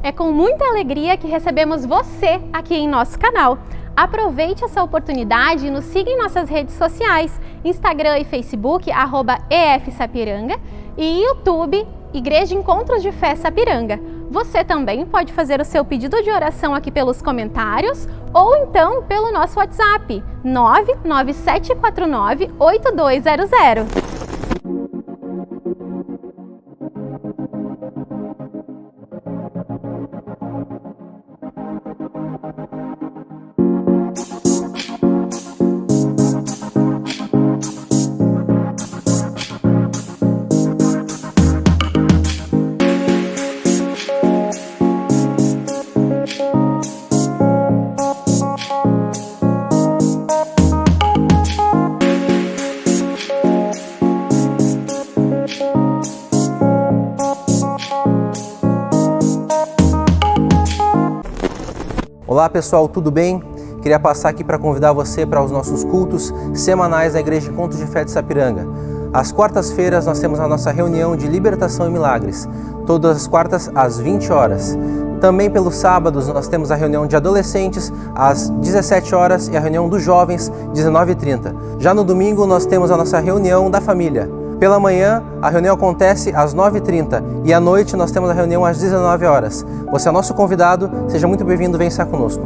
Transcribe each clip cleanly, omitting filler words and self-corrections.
É com muita alegria que recebemos você aqui em nosso canal. Aproveite essa oportunidade e nos siga em nossas redes sociais, Instagram e Facebook, @EFSapiranga, e YouTube, Igreja Encontros de Fé Sapiranga. Você também pode fazer o seu pedido de oração aqui pelos comentários ou então pelo nosso WhatsApp 997498200. Olá pessoal, tudo bem? Queria passar aqui para convidar você para os nossos cultos semanais da Igreja Encontros de Fé de Sapiranga. Às quartas-feiras nós temos a nossa reunião de libertação e milagres, todas as quartas às 20 horas. Também pelos sábados nós temos a reunião de adolescentes às 17 horas e a reunião dos jovens 19h30. Já no domingo nós temos a nossa reunião da família. Pela manhã, a reunião acontece às 9h30 e à noite nós temos a reunião às 19 horas. Você é nosso convidado, seja muito bem-vindo, venha estar conosco.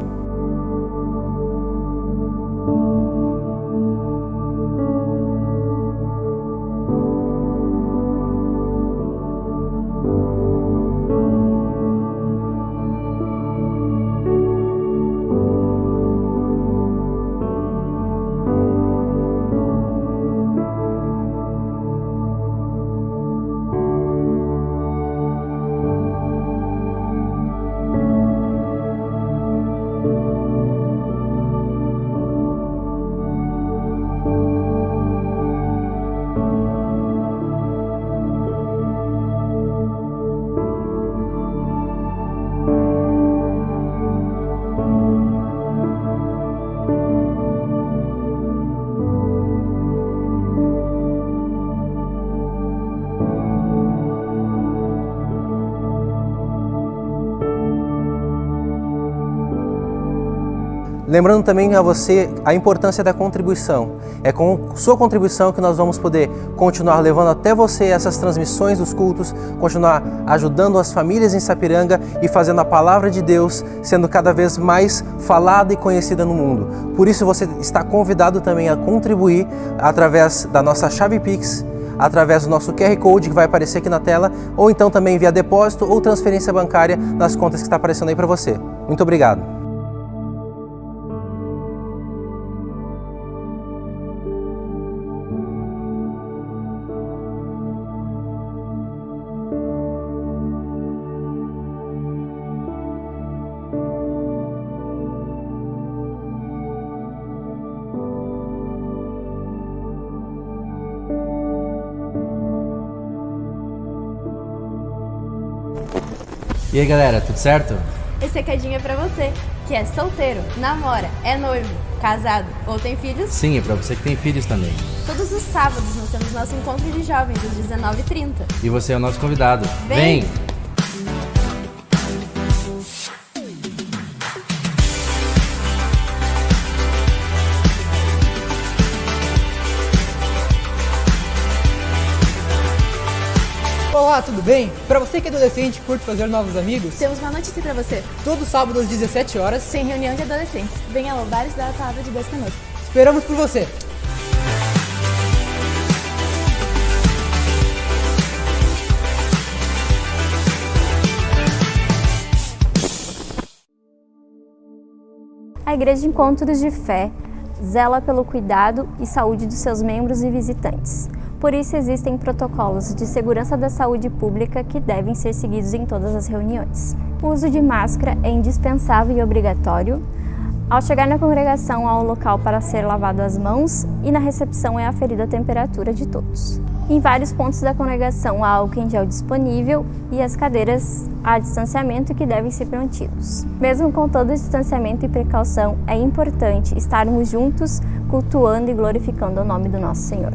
Lembrando também a você a importância da contribuição. É com sua contribuição que nós vamos poder continuar levando até você essas transmissões dos cultos, continuar ajudando as famílias em Sapiranga e fazendo a palavra de Deus sendo cada vez mais falada e conhecida no mundo. Por isso você está convidado também a contribuir através da nossa chave Pix, através do nosso QR Code que vai aparecer aqui na tela, ou então também via depósito ou transferência bancária nas contas que está aparecendo aí para você. Muito obrigado. E aí galera, tudo certo? Esse recadinho é pra você, que é solteiro, namora, é noivo, casado ou tem filhos. Sim, é pra você que tem filhos também. Todos os sábados nós temos nosso encontro de jovens às 19h30. E você é o nosso convidado. Vem! Olá, tudo bem? Para você que é adolescente e curte fazer novos amigos, Temos uma notícia pra você. todo sábado às 17 horas, Sem reunião de adolescentes. Venha louvar e estudar a palavra de Deus conosco. esperamos por você! A Igreja de Encontros de Fé zela pelo cuidado e saúde dos seus membros e visitantes. Por isso, existem protocolos de segurança da saúde pública que devem ser seguidos em todas as reuniões. O uso de máscara é indispensável e obrigatório. Ao chegar na congregação, há um local para ser lavado as mãos e na recepção é aferida a temperatura de todos. Em vários pontos da congregação há álcool em gel disponível e as cadeiras há distanciamento que devem ser mantidos. Mesmo com todo o distanciamento e precaução, é importante estarmos juntos, cultuando e glorificando o nome do nosso Senhor.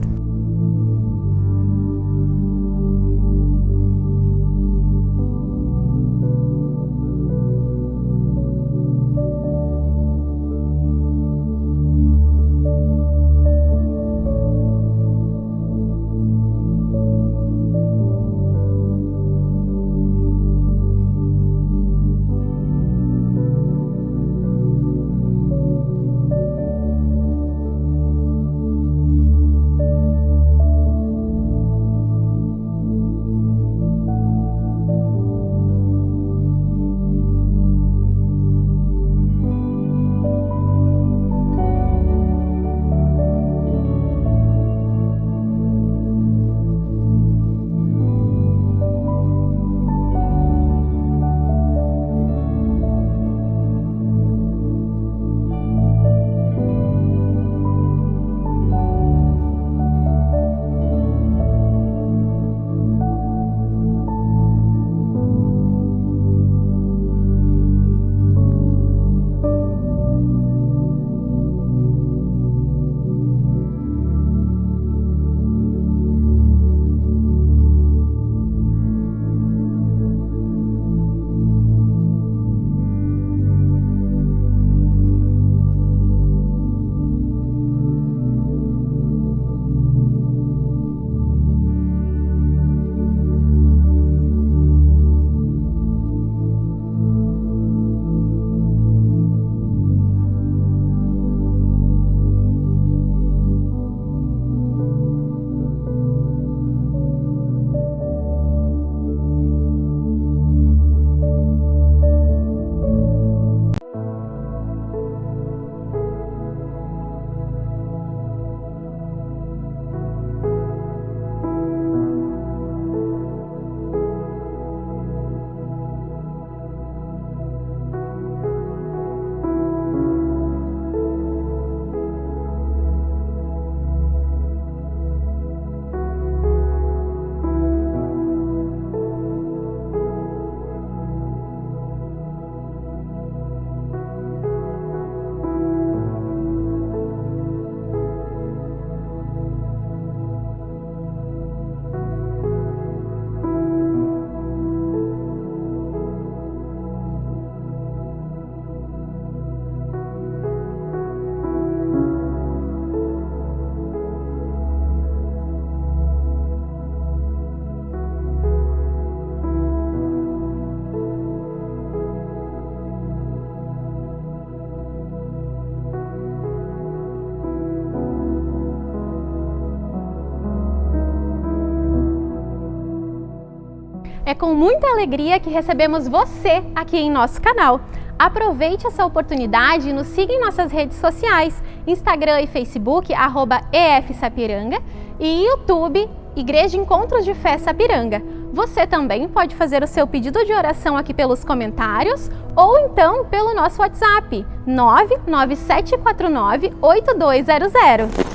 É com muita alegria que recebemos você aqui em nosso canal. Aproveite essa oportunidade e nos siga em nossas redes sociais, Instagram e Facebook, @EFSapiranga, e YouTube, Igreja Encontros de Fé Sapiranga. Você também pode fazer o seu pedido de oração aqui pelos comentários ou então pelo nosso WhatsApp 997498200.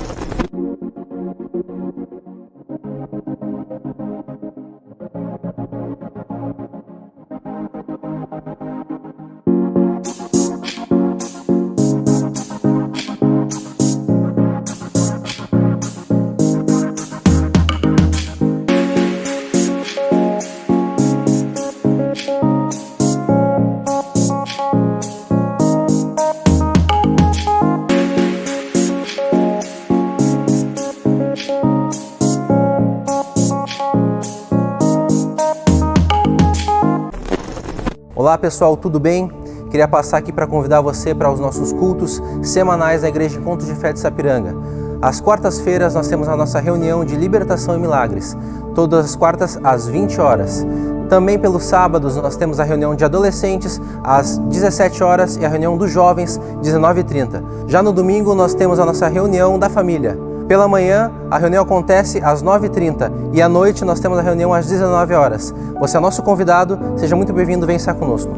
Olá pessoal, tudo bem? Queria passar aqui para convidar você para os nossos cultos semanais da Igreja Encontros de Fé de Sapiranga. Às quartas-feiras nós temos a nossa reunião de libertação e milagres, todas as quartas às 20 horas. Também pelos sábados nós temos a reunião de adolescentes às 17 horas e a reunião dos jovens 19h30. Já no domingo nós temos a nossa reunião da família. Pela manhã, a reunião acontece às 9h30 e à noite nós temos a reunião às 19 horas. Você é nosso convidado, seja muito bem-vindo, venha estar conosco.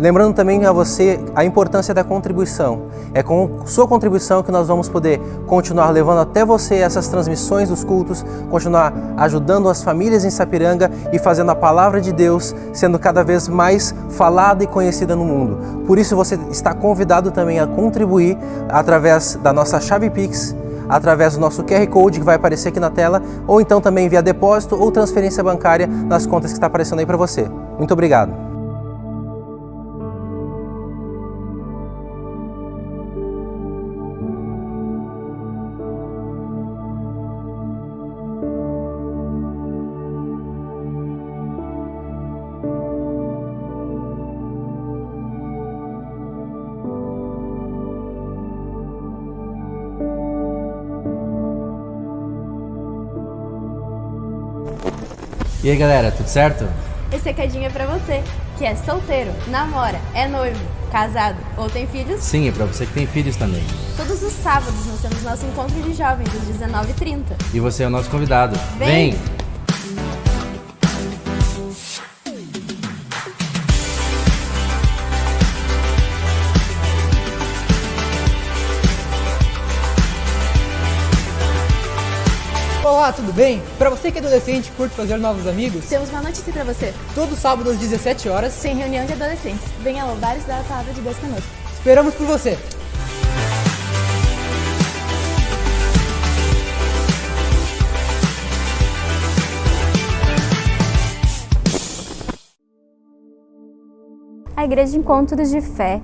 Lembrando também a você a importância da contribuição. É com sua contribuição que nós vamos poder continuar levando até você essas transmissões dos cultos, continuar ajudando as famílias em Sapiranga e fazendo a palavra de Deus sendo cada vez mais falada e conhecida no mundo. Por isso você está convidado também a contribuir através da nossa chave Pix, através do nosso QR Code que vai aparecer aqui na tela, ou então também via depósito ou transferência bancária nas contas que está aparecendo aí para você. Muito obrigado. E aí galera, tudo certo? Esse recadinho é pra você, que é solteiro, namora, é noivo, casado ou tem filhos. Sim, é pra você que tem filhos também. Todos os sábados nós temos nosso encontro de jovens às 19h30. E você é o nosso convidado. Vem! Olá, tudo bem? Para você que é adolescente e curte fazer novos amigos, Temos uma notícia pra você. todo sábado às 17 horas, Tem reunião de adolescentes. Venha louvar e estudar a palavra de Deus conosco. esperamos por você! A Igreja Encontros de Fé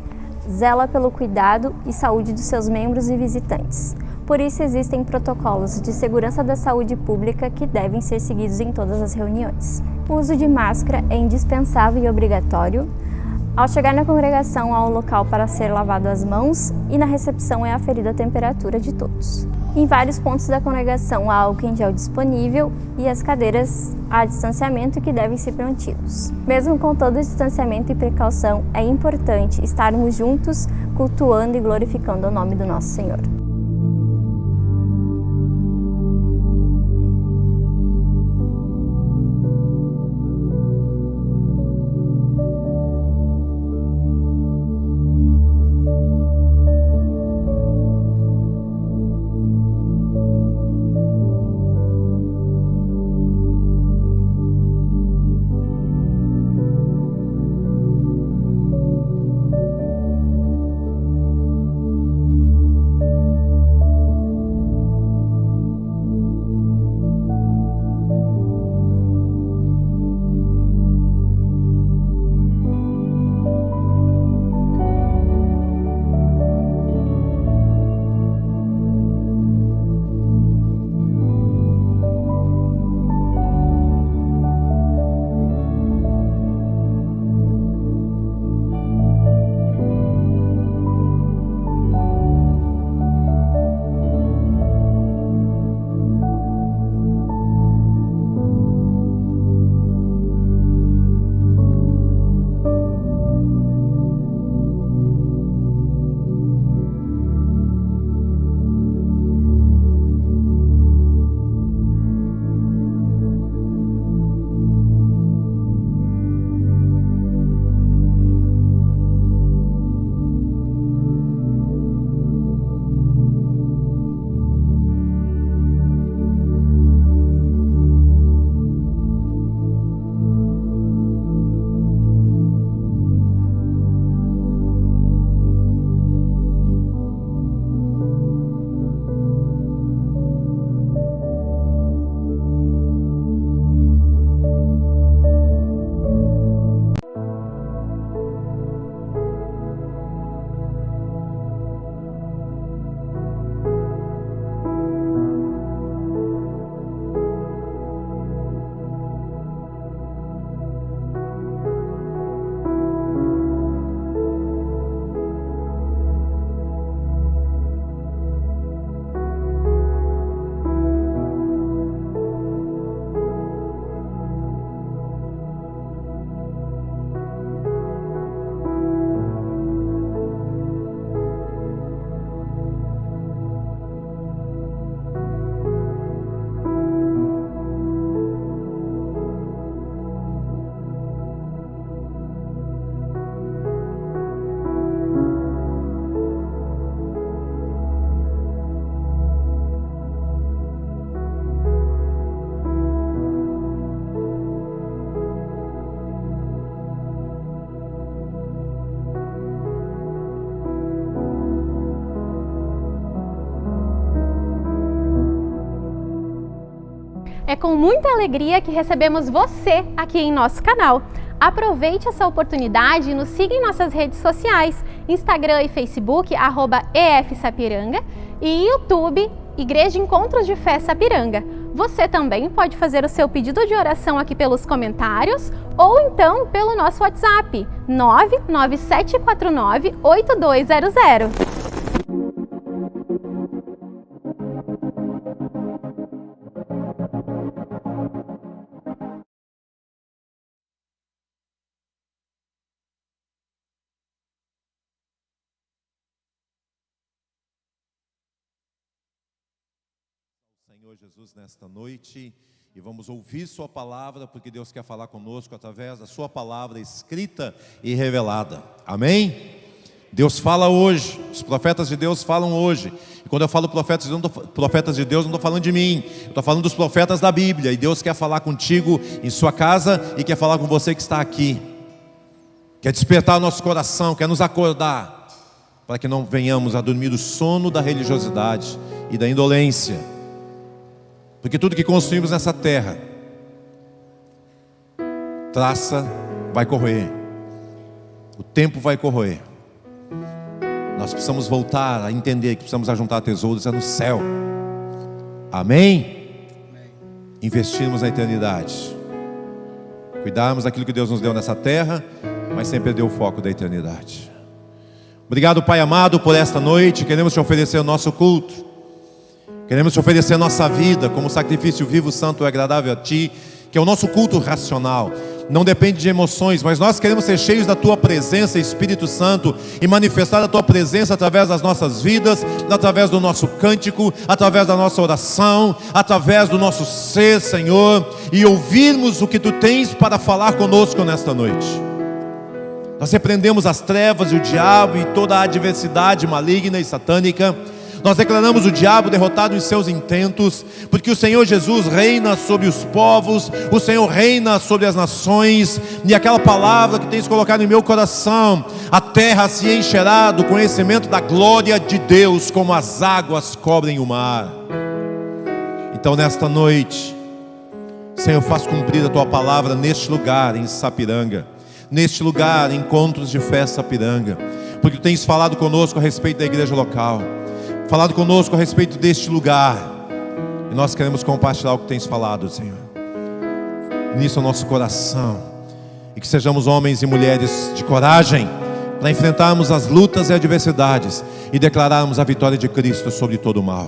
zela pelo cuidado e saúde dos seus membros e visitantes. Por isso, existem protocolos de segurança da saúde pública que devem ser seguidos em todas as reuniões. O uso de máscara é indispensável e obrigatório. Ao chegar na congregação, há um local para ser lavado as mãos e na recepção é aferida a temperatura de todos. Em vários pontos da congregação há álcool em gel disponível e as cadeiras há distanciamento que devem ser mantidos. Mesmo com todo o distanciamento e precaução, é importante estarmos juntos, cultuando e glorificando o nome do nosso Senhor. com muita alegria que recebemos você aqui em nosso canal. Aproveite essa oportunidade e nos siga em nossas redes sociais, Instagram e Facebook, @EFSapiranga, e YouTube, Igreja Encontros de Fé Sapiranga. Você também pode fazer o seu pedido de oração aqui pelos comentários ou então pelo nosso WhatsApp 997498200. Senhor Jesus, nesta noite, e vamos ouvir sua palavra, porque Deus quer falar conosco através da sua palavra escrita e revelada. Amém? Deus fala hoje, os profetas de Deus falam hoje. E quando eu falo profetas de Deus, não estou falando de mim, eu estou falando dos profetas da Bíblia. E Deus quer falar contigo em sua casa e quer falar com você que está aqui. Quer despertar o nosso coração, quer nos acordar, para que não venhamos a dormir o sono da religiosidade e da indolência. Porque tudo que construímos nessa terra, traça, vai corroer. O tempo vai corroer. Nós precisamos voltar a entender que precisamos ajuntar tesouros no céu. Amém? Investirmos na eternidade. Cuidarmos daquilo que Deus nos deu nessa terra, mas sem perder o foco da eternidade. Obrigado, Pai amado, por esta noite. Queremos te oferecer o nosso culto. Queremos te oferecer a nossa vida como sacrifício vivo, santo e agradável a Ti, que é o nosso culto racional. Não depende de emoções, mas nós queremos ser cheios da Tua presença, Espírito Santo, e manifestar a Tua presença através das nossas vidas, através do nosso cântico, através da nossa oração, através do nosso ser, Senhor, e ouvirmos o que Tu tens para falar conosco nesta noite. Nós repreendemos as trevas e o diabo e toda a adversidade maligna e satânica. Nós declaramos o diabo derrotado em seus intentos, porque o Senhor Jesus reina sobre os povos, o Senhor reina sobre as nações, e aquela palavra que tens colocado em meu coração: a terra se encherá do conhecimento da glória de Deus, como as águas cobrem o mar. Então nesta noite, Senhor, faz cumprir a Tua palavra neste lugar em Sapiranga, neste lugar, Encontros de Fé Sapiranga, porque Tu tens falado conosco a respeito da igreja local, falado conosco a respeito deste lugar, e nós queremos compartilhar o que tens falado, Senhor. Nisso é o nosso coração, e que sejamos homens e mulheres de coragem para enfrentarmos as lutas e adversidades e declararmos a vitória de Cristo sobre todo o mal.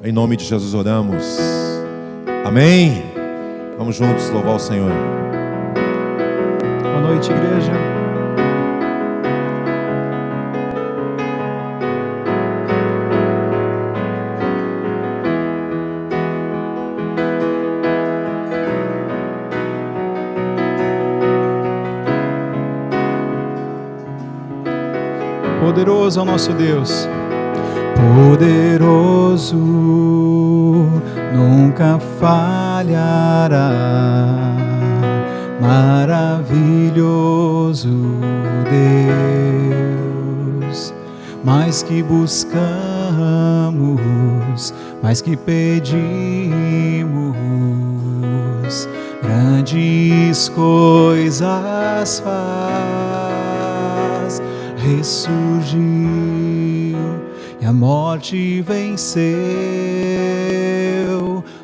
Em nome de Jesus oramos. Amém. Vamos juntos louvar o Senhor. Boa noite, igreja. Poderoso é o nosso Deus, poderoso, nunca falhará, maravilhoso Deus, mais que buscamos, mais que pedimos, grandes coisas faz. Ressurgiu e a morte venceu.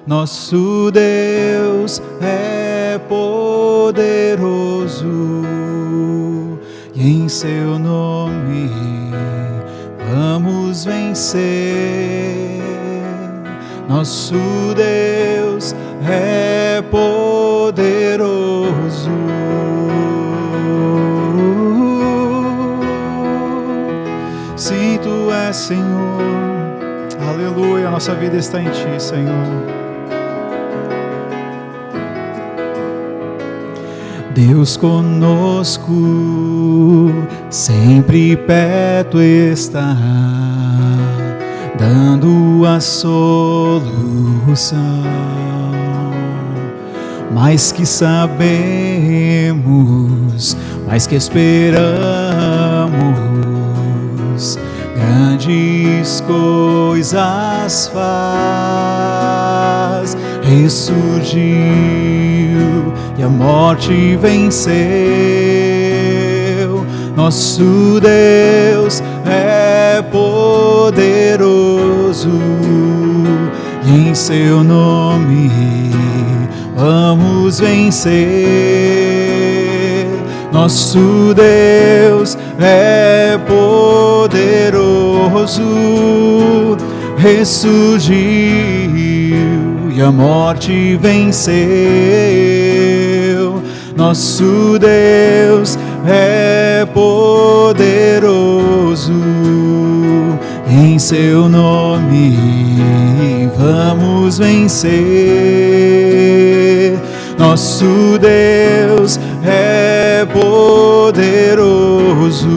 Nosso Deus é poderoso e em seu nome vamos vencer. Nosso Deus é poderoso. Se Tu és Senhor, aleluia, nossa vida está em Ti, Senhor. Deus conosco, sempre perto está, dando a solução. Mais que sabemos, mais que esperamos, grandes coisas faz. ressurgiu e a morte venceu. Nosso Deus é poderoso e em seu nome vamos vencer. Nosso Deus é poderoso, ressurgiu e a morte venceu. Nosso Deus é poderoso, em seu nome vamos vencer. Nosso Deus é poderoso,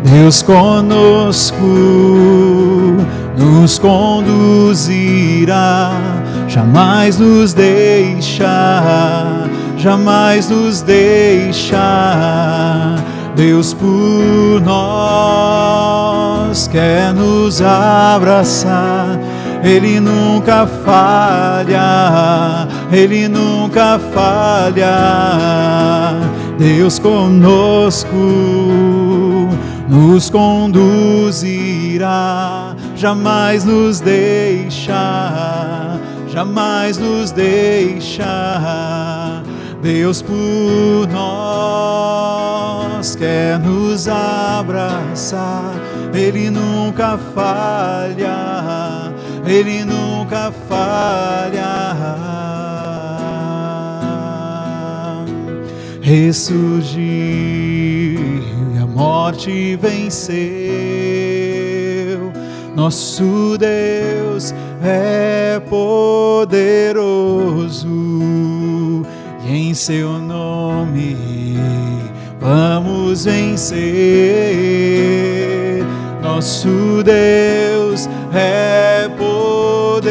Deus conosco nos conduzirá, jamais nos deixar, jamais nos deixar. Deus por nós quer nos abraçar, Ele nunca falha, Ele nunca falha. Deus conosco nos conduzirá, jamais nos deixar, jamais nos deixar. Deus por nós quer nos abraçar, Ele nunca falha, Ele nunca falha. Ressurgiu e a morte venceu. Nosso Deus é poderoso e em seu nome vamos vencer. Nosso Deus é poderoso,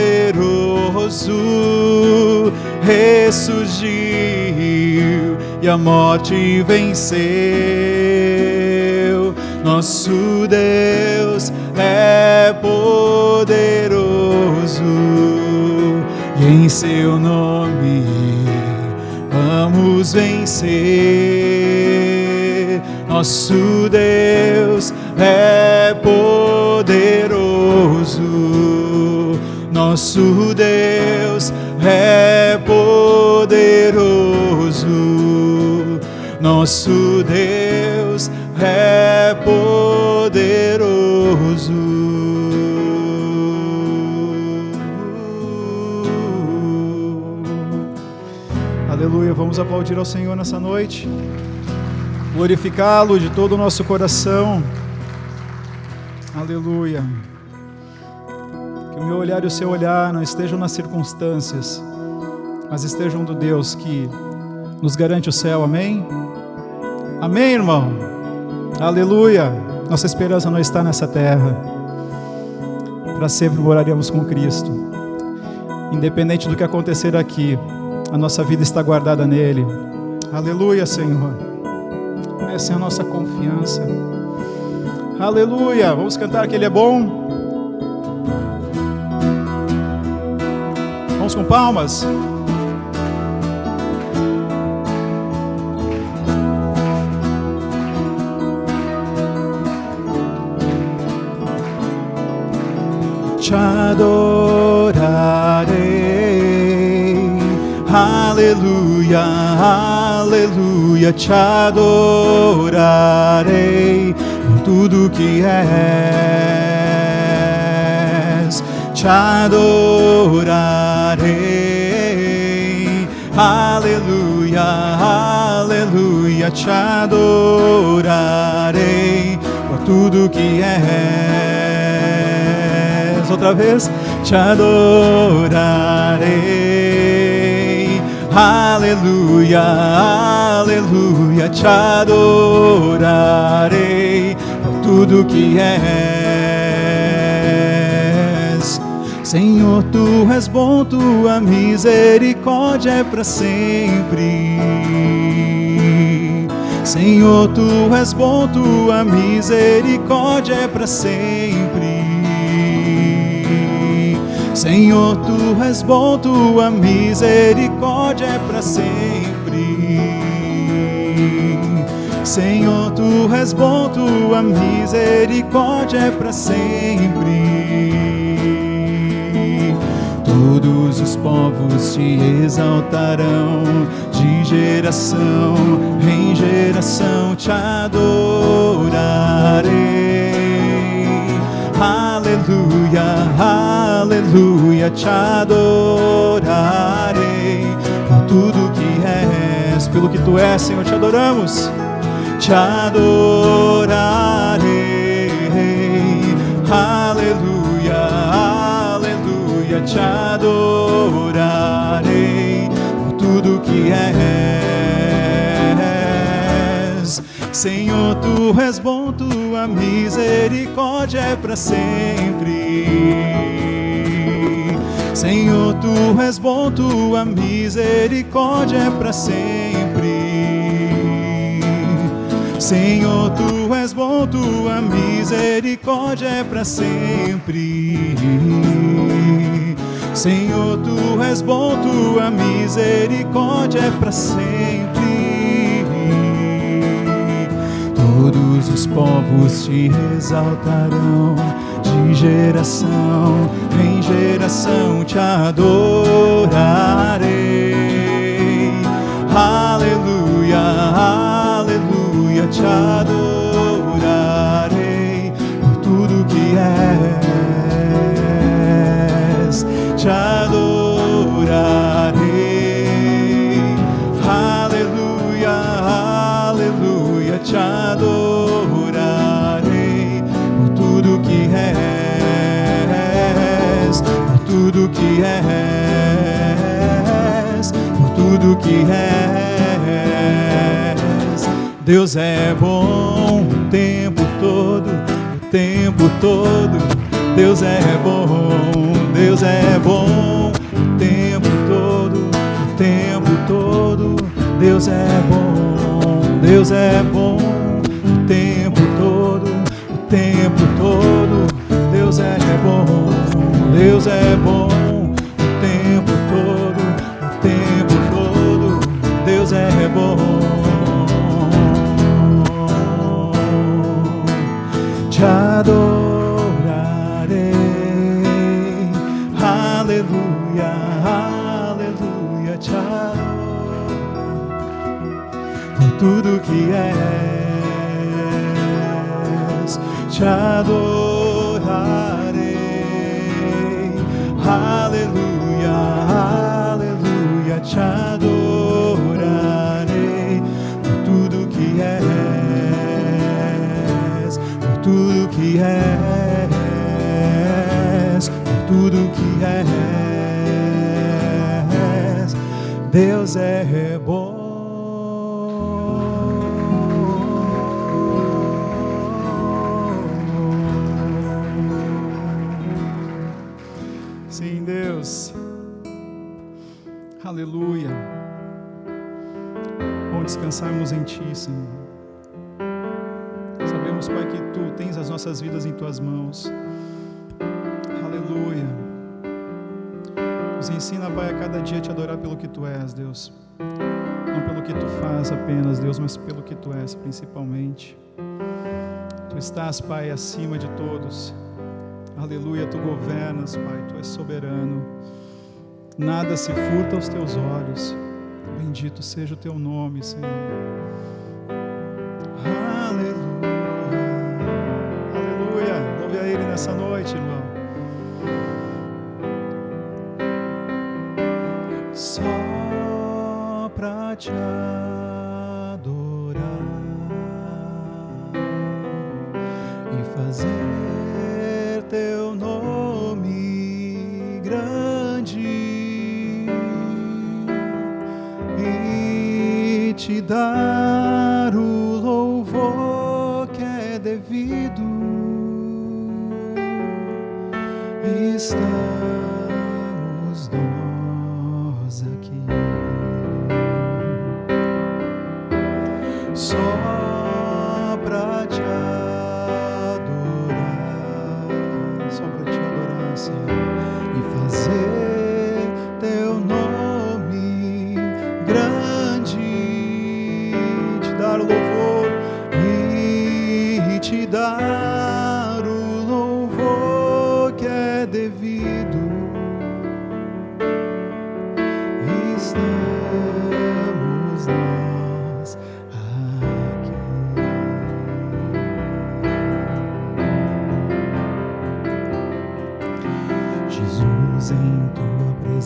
ressurgiu e a morte venceu. Nosso Deus é poderoso e em seu nome vamos vencer. Nosso Deus é poderoso, nosso Deus é poderoso, nosso Deus é poderoso. Aleluia, vamos aplaudir ao Senhor nessa noite, glorificá-lo de todo o nosso coração. Aleluia. Que o meu olhar e o seu olhar não estejam nas circunstâncias, mas estejam do Deus que nos garante o céu, amém? Amém, irmão? Aleluia. Nossa esperança não está nessa terra, para sempre moraremos com Cristo. Independente do que acontecer aqui, a nossa vida está guardada nele. Aleluia, Senhor. Essa é a nossa confiança. Aleluia. Vamos cantar que Ele é bom. Vamos com palmas. Te adorarei. Aleluia, aleluia, te adorarei por tudo que és. Te adorarei. Aleluia, aleluia, te adorarei por tudo que és. Outra vez, te adorarei. Aleluia, aleluia, te adorarei por tudo que és. Senhor, tu és bom, tua misericórdia é para sempre. Senhor, tu és bom, tua misericórdia é para sempre. Senhor, tu és bom, tua misericórdia é para sempre. Senhor, tu és bom, tua misericórdia é para sempre. Todos os povos te exaltarão, de geração em geração te adorarei. Aleluia, aleluia, te adorarei. Por tudo que és, pelo que tu és, Senhor, te adoramos. Te adorarei. Aleluia, aleluia, te adorarei. Por tudo que és. Senhor, tu és bom, tua misericórdia é para sempre. Senhor, tu és bom, tua misericórdia é para sempre. Senhor, tu és bom, tua misericórdia é para sempre. Senhor, tu és bom, tua misericórdia é para sempre. Todos os povos te exaltarão, de geração em geração te adorarei. Aleluia, aleluia, te adorarei. Por tudo que és, te adorarei. Aleluia, aleluia, te adorarei. Por tudo que és, por tudo que és, por tudo que és. Deus é bom o tempo todo, o tempo todo. Deus é bom, Deus é bom o tempo todo, o tempo todo. Deus é bom, Deus é bom o tempo todo, o tempo todo. Deus é bom, Deus é bom o tempo todo, o tempo todo. Deus é bom. Te adorarei. Aleluia, aleluia, te adoro por tudo que és. Te adorarei. Aleluia, aleluia, te adorarei por tudo que és, por tudo que és, por tudo que és. Deus é bom. Sim, Deus. Aleluia. Bom descansarmos em Ti, Senhor. Sabemos, Pai, que Tu tens as nossas vidas em Tuas mãos. Aleluia. Nos ensina, Pai, a cada dia Te adorar pelo que Tu és, Deus. Não pelo que Tu faz apenas, Deus, mas pelo que Tu és, principalmente. Tu estás, Pai, acima de todos. Aleluia, Tu governas, Pai, Tu és soberano. Nada se furta aos Teus olhos. Bendito seja o Teu nome, Senhor. Aleluia, aleluia. Louve a Ele nessa noite, irmão. Só pra Te adorar e fazer Teu nome grande e Te dar o louvor que é devido. Estamos nós aqui só pra Te adorar, só pra Te adorar, Senhor, e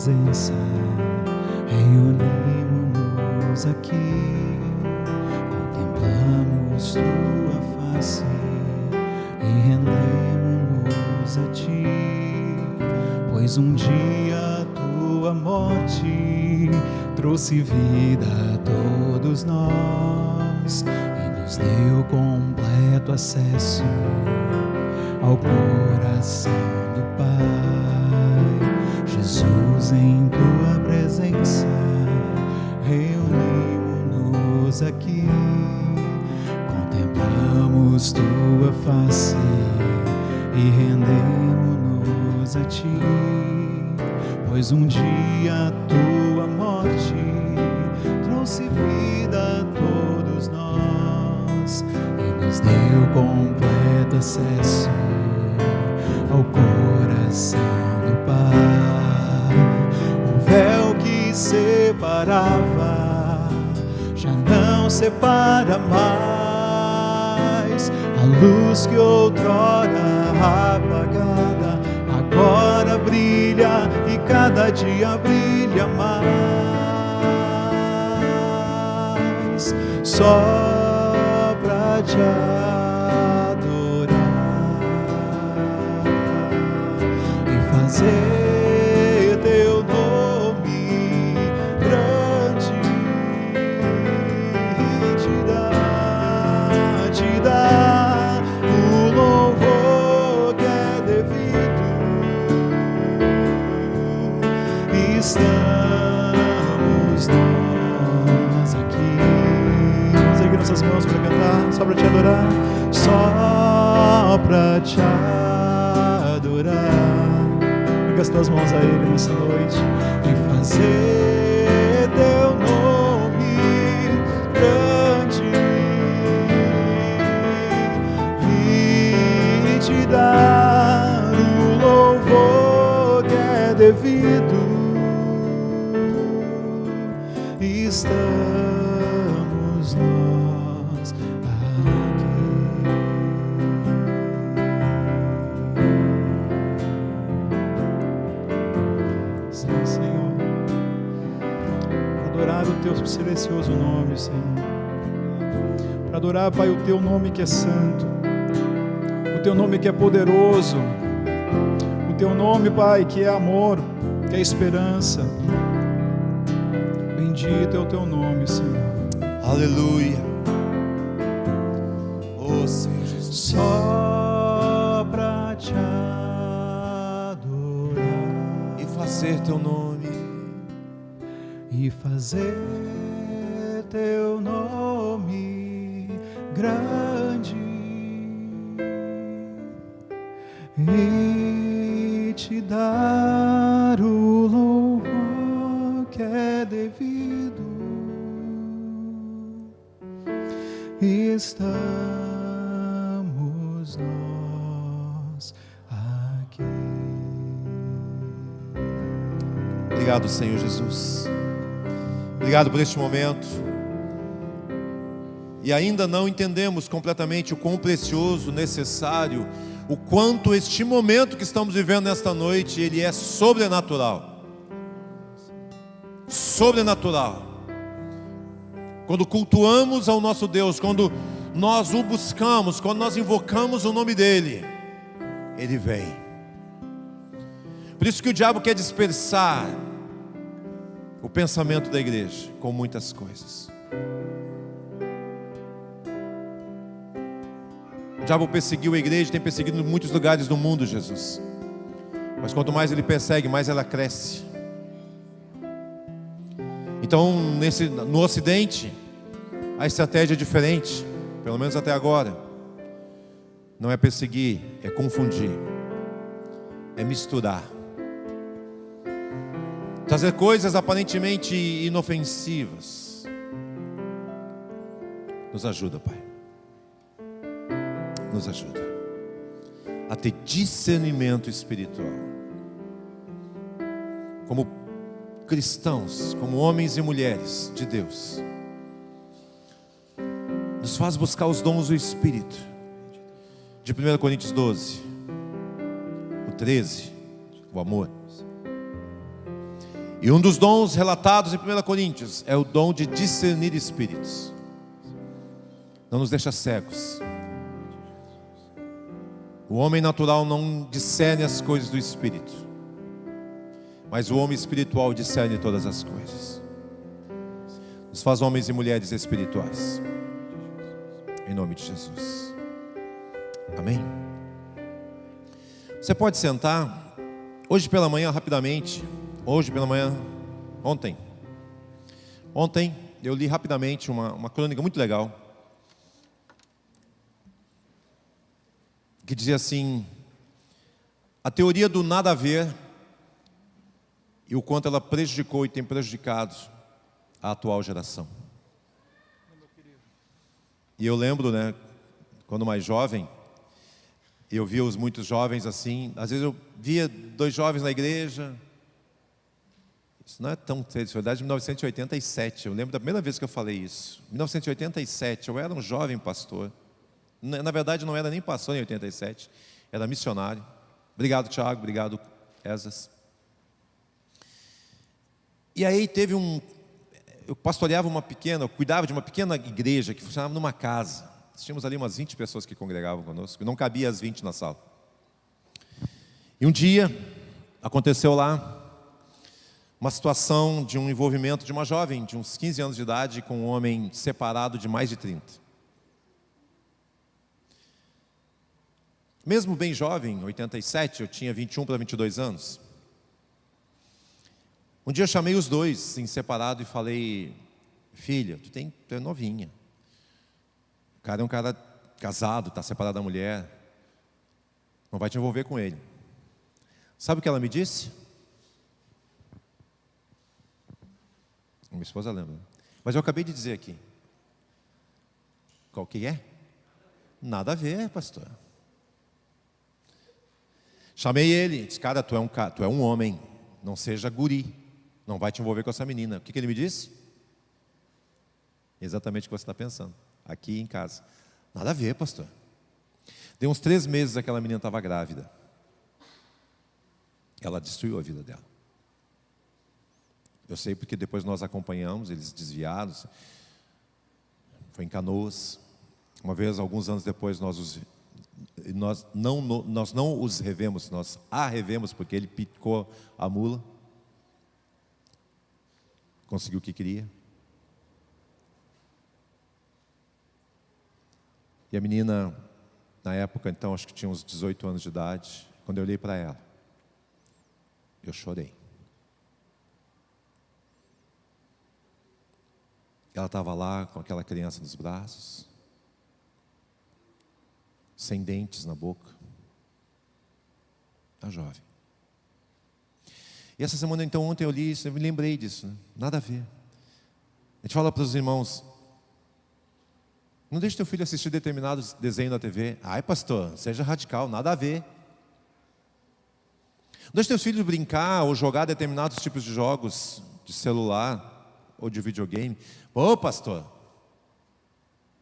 presença, reunimos-nos aqui, contemplamos tua face e rendemos-nos a ti, pois um dia a tua morte trouxe vida a todos nós e nos deu completo acesso ao coração do Pai. Jesus, em tua presença, reunimos-nos aqui, contemplamos tua face e rendemos-nos a ti, pois um dia a tua morte trouxe vida a todos nós e nos deu completo acesso ao coração do Pai. O véu que separava já não separa mais. A luz que outrora apagada agora brilha e cada dia brilha mais. Só pra te fazer teu nome grande, te dar o louvor que é devido. Estamos nós aqui. Vamos erguer nossas mãos para cantar, só para te adorar, só para te adorar. Pega as tuas mãos a Ele nessa noite e fazer teu nome grande e te dar o louvor que é devido. Estamos nós aqui. Sim, Senhor, para adorar o teu precioso nome, Senhor, para adorar, Pai, o teu nome que é santo, o teu nome que é poderoso, o teu nome, Pai, que é amor, que é esperança. Bendito é o teu nome, Senhor. Aleluia. Oh, Senhor Jesus. Só pra te fazer teu nome e fazer teu nome grande e te dar o louvor que é devido. Estamos nós aqui. Obrigado, Senhor Jesus. Obrigado por este momento. E ainda não entendemos completamente o quão precioso, necessário, o quanto este momento que estamos vivendo nesta noite, ele é sobrenatural. Sobrenatural. Quando cultuamos ao nosso Deus, quando nós o buscamos, quando nós invocamos o nome dEle, Ele vem. Por isso que o diabo quer dispersar o pensamento da igreja com muitas coisas. O diabo perseguiu a igreja, tem perseguido em muitos lugares do mundo, Jesus. Mas quanto mais ele persegue, mais ela cresce. Então, no Ocidente, a estratégia é diferente, pelo menos até agora. Não é perseguir, é confundir, é misturar, trazer coisas aparentemente inofensivas. Nos ajuda, Pai. Nos ajuda a ter discernimento espiritual. Como cristãos, como homens e mulheres de Deus, nos faz buscar os dons do Espírito. De 1 Coríntios 12, o 13, o amor. E um dos dons relatados em 1 Coríntios é o dom de discernir espíritos. Não nos deixa cegos. O homem natural não discerne as coisas do Espírito, mas o homem espiritual discerne todas as coisas. Nos faz homens e mulheres espirituais. Em nome de Jesus. Amém? Você pode sentar. Hoje pela manhã, rapidamente. Ontem eu li rapidamente uma crônica muito legal, que dizia assim: a teoria do nada a ver e o quanto ela prejudicou e tem prejudicado a atual geração. E eu lembro, né, quando mais jovem, eu via os muitos jovens assim, às vezes eu via 2 jovens na igreja. Isso não é tão cedo, isso é verdade, de 1987, eu lembro da primeira vez que eu falei isso. 1987, eu era um jovem pastor. Na verdade, não era nem pastor em 87, era missionário. Obrigado, Tiago, obrigado, Esas. E aí eu pastoreava eu cuidava de uma pequena igreja que funcionava numa casa. Nós tínhamos ali umas 20 pessoas que congregavam conosco, não cabia as 20 na sala. E um dia, aconteceu lá uma situação de um envolvimento de uma jovem de uns 15 anos de idade com um homem separado de mais de 30. Mesmo bem jovem, em 87, eu tinha 21 para 22 anos. Um dia eu chamei os dois em separado e falei: filha, tu é novinha. O cara é um cara casado, está separado da mulher. Não vai te envolver com ele. Sabe o que ela me disse? Minha esposa lembra. Mas eu acabei de dizer aqui. Qual que é? Nada a ver, pastor. Chamei ele, disse: cara, tu é um homem, não seja guri, não vai te envolver com essa menina. O que ele me disse? Exatamente o que você está pensando, aqui em casa. Nada a ver, pastor. Deu uns 3 meses, aquela menina estava grávida. Ela destruiu a vida dela. Eu sei porque depois nós acompanhamos, eles desviados. Foi em Canoas. Uma vez, alguns anos depois, nós não os revemos, nós a revemos, porque ele picou a mula. Conseguiu o que queria. E a menina, na época, então, acho que tinha uns 18 anos de idade. Quando eu olhei para ela, eu chorei. Ela estava lá com aquela criança nos braços, sem dentes na boca, a jovem. E essa semana, então, ontem eu li isso, eu me lembrei disso, né? Nada a ver. A gente fala para os irmãos: não deixe teu filho assistir determinados desenhos na TV. Ai, pastor, seja radical, nada a ver. Não deixe teus filhos brincar ou jogar determinados tipos de jogos de celular ou de videogame. Ô, pastor,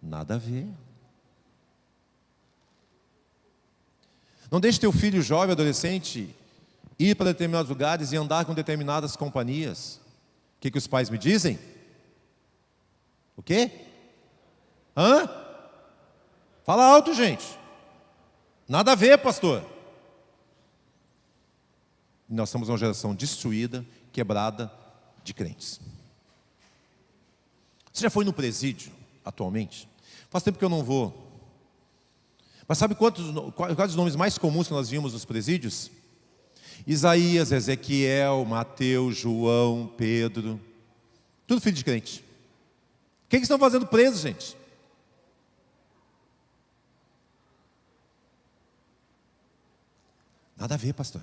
nada a ver. Não deixe teu filho jovem, adolescente, ir para determinados lugares e andar com determinadas companhias. O que os pais me dizem? O quê? Hã? Fala alto, gente. Nada a ver, pastor. Nós somos uma geração destruída, quebrada de crentes. Você já foi no presídio atualmente? Faz tempo que eu não vou. Mas sabe quais os nomes mais comuns que nós vimos nos presídios? Isaías, Ezequiel, Mateus, João, Pedro. Tudo filho de crente. O que eles estão fazendo presos, gente? Nada a ver, pastor.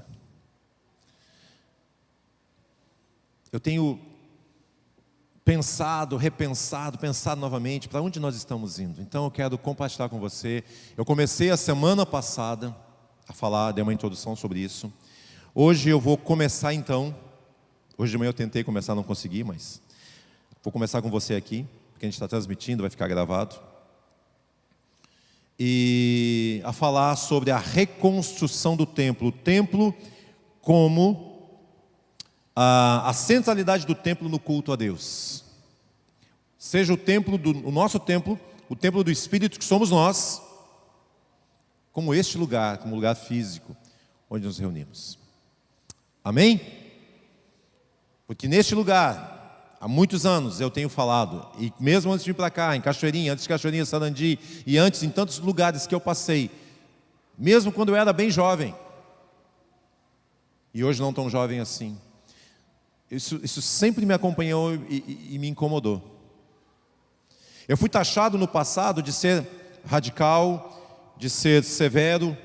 Eu tenho pensado novamente para onde nós estamos indo. Então eu quero compartilhar com você. Eu comecei a semana passada a falar, dei uma introdução sobre isso. Hoje eu vou começar então. Hoje de manhã eu tentei começar, não consegui, mas vou começar com você aqui, porque a gente está transmitindo, vai ficar gravado. E a falar sobre a reconstrução do templo. O templo como a centralidade do templo no culto a Deus. Seja o nosso templo, o templo do Espírito, que somos nós, como este lugar, como lugar físico, onde nos reunimos. Amém? Porque neste lugar, há muitos anos eu tenho falado, e mesmo antes de vir para cá, em Cachoeirinha, antes de Cachoeirinha, Sarandi, e antes em tantos lugares que eu passei, mesmo quando eu era bem jovem, e hoje não tão jovem assim, isso sempre me acompanhou e me incomodou. Eu fui taxado no passado de ser radical, de ser severo,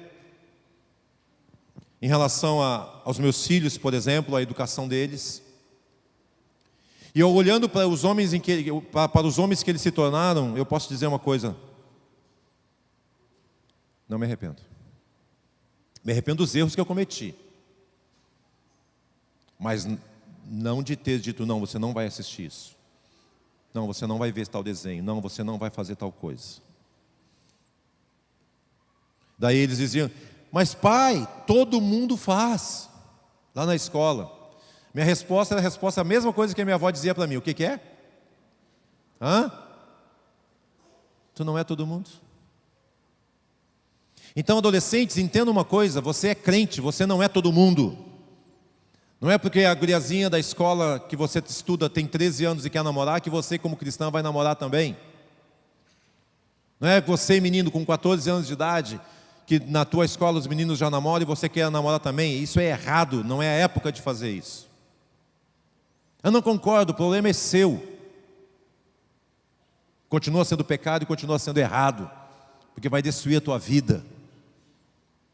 em relação aos meus filhos, por exemplo, a educação deles. E eu olhando para os homens para os homens que eles se tornaram, eu posso dizer uma coisa: não me arrependo. Me arrependo dos erros que eu cometi, mas não de ter dito, não, você não vai assistir isso, não, você não vai ver tal desenho, não, você não vai fazer tal coisa. Daí eles diziam: mas pai, todo mundo faz, lá na escola. Minha resposta era a mesma coisa que a minha avó dizia para mim: o que que é? Tu não é todo mundo? Então, adolescentes, entenda uma coisa: você é crente, você não é todo mundo. Não é porque a guriazinha da escola que você estuda tem 13 anos e quer namorar, que você, como cristão, vai namorar também. Não é você, menino, com 14 anos de idade, que na tua escola os meninos já namoram e você quer namorar também. Isso é errado, não é a época de fazer isso. Eu não concordo, o problema é seu. Continua sendo pecado e continua sendo errado, porque vai destruir a tua vida.